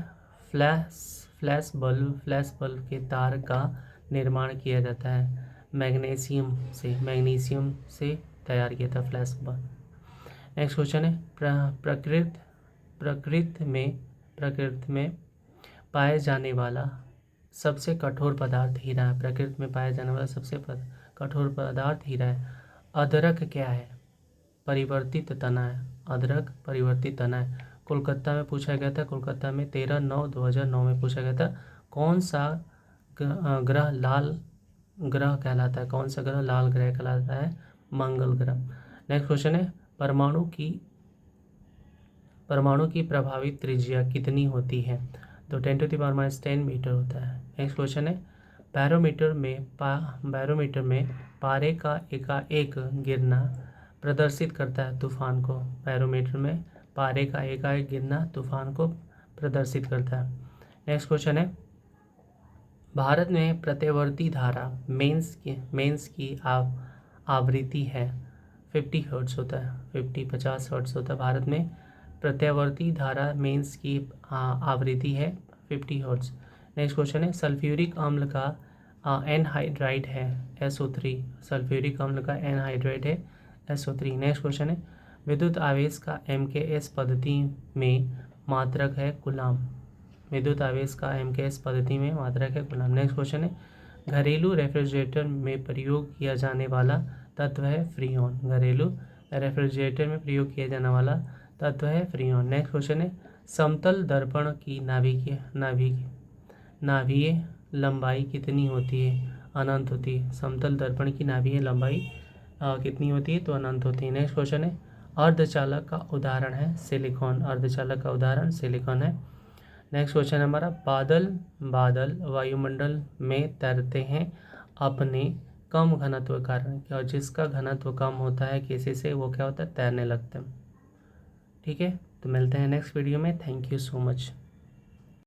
फ्लैश बल्ब के तार का निर्माण किया जाता है मैग्नीशियम से तैयार किया था फ्लैश बल्ब। नेक्स्ट क्वेश्चन है प्रकृति में पाए जाने वाला सबसे कठोर पदार्थ हीरा है। प्रकृति में पाया जाने वाला सबसे कठोर पदार्थ हीरा है। अदरक क्या है? परिवर्तित तना है। अदरक परिवर्तित तना है। कोलकाता में पूछा गया था, कोलकाता में 13/9/2009 में पूछा गया था, कौन सा ग्रह लाल ग्रह कहलाता है? कौन सा ग्रह लाल ग्रह कहलाता है? मंगल ग्रह। नेक्स्ट क्वेश्चन है परमाणु की प्रभावित त्रिज्या कितनी होती है? तो 10⁻10 मीटर होता है। नेक्स्ट क्वेश्चन है बैरोमीटर में पारे का एकाएक गिरना प्रदर्शित करता है तूफान को। बैरोमीटर में पारे का एकाएक गिरना तूफान को प्रदर्शित करता है। नेक्स्ट क्वेश्चन है भारत में प्रत्यवर्ती धारा मेंस की आवृत्ति है 50 हर्ट्ज होता है, 50 हर्ट्ज होता है। भारत में प्रत्यावर्ती धारा मेंस की आवृत्ति है 50 हर्ट्ज। नेक्स्ट क्वेश्चन है सल्फ्यूरिक अम्ल का एनहाइड्राइड है SO3। सल्फ्यूरिक अम्ल का एनहाइड्राइड है SO3। नेक्स्ट क्वेश्चन है विद्युत आवेश का MKS पद्धति में मात्रक है कूलाम। विद्युत आवेश का MKS पद्धति में मात्रक है कूलाम। नेक्स्ट क्वेश्चन है घरेलू रेफ्रिजरेटर में प्रयोग किया जाने वाला तत्व है फ्रीऑन। घरेलू रेफ्रिजरेटर में प्रयोग किया जाने वाला तत्व है फ्रीऑन। नेक्स्ट क्वेश्चन है समतल दर्पण की नाभिकीय लंबाई कितनी होती है? अनंत होती है। समतल दर्पण की नाभिकीय लंबाई कितनी होती है? तो अनंत होती है। नेक्स्ट क्वेश्चन है अर्धचालक का उदाहरण है सिलिकॉन। अर्धचालक का उदाहरण सिलिकॉन है। नेक्स्ट क्वेश्चन है हमारा बादल वायुमंडल में तैरते हैं अपने कम घनत्व के कारण। और जिसका घनत्व कम होता है किसी से, वो क्या होता है? तैरने लगते हैं। ठीक है, तो मिलते हैं नेक्स्ट वीडियो में। Thank you so much.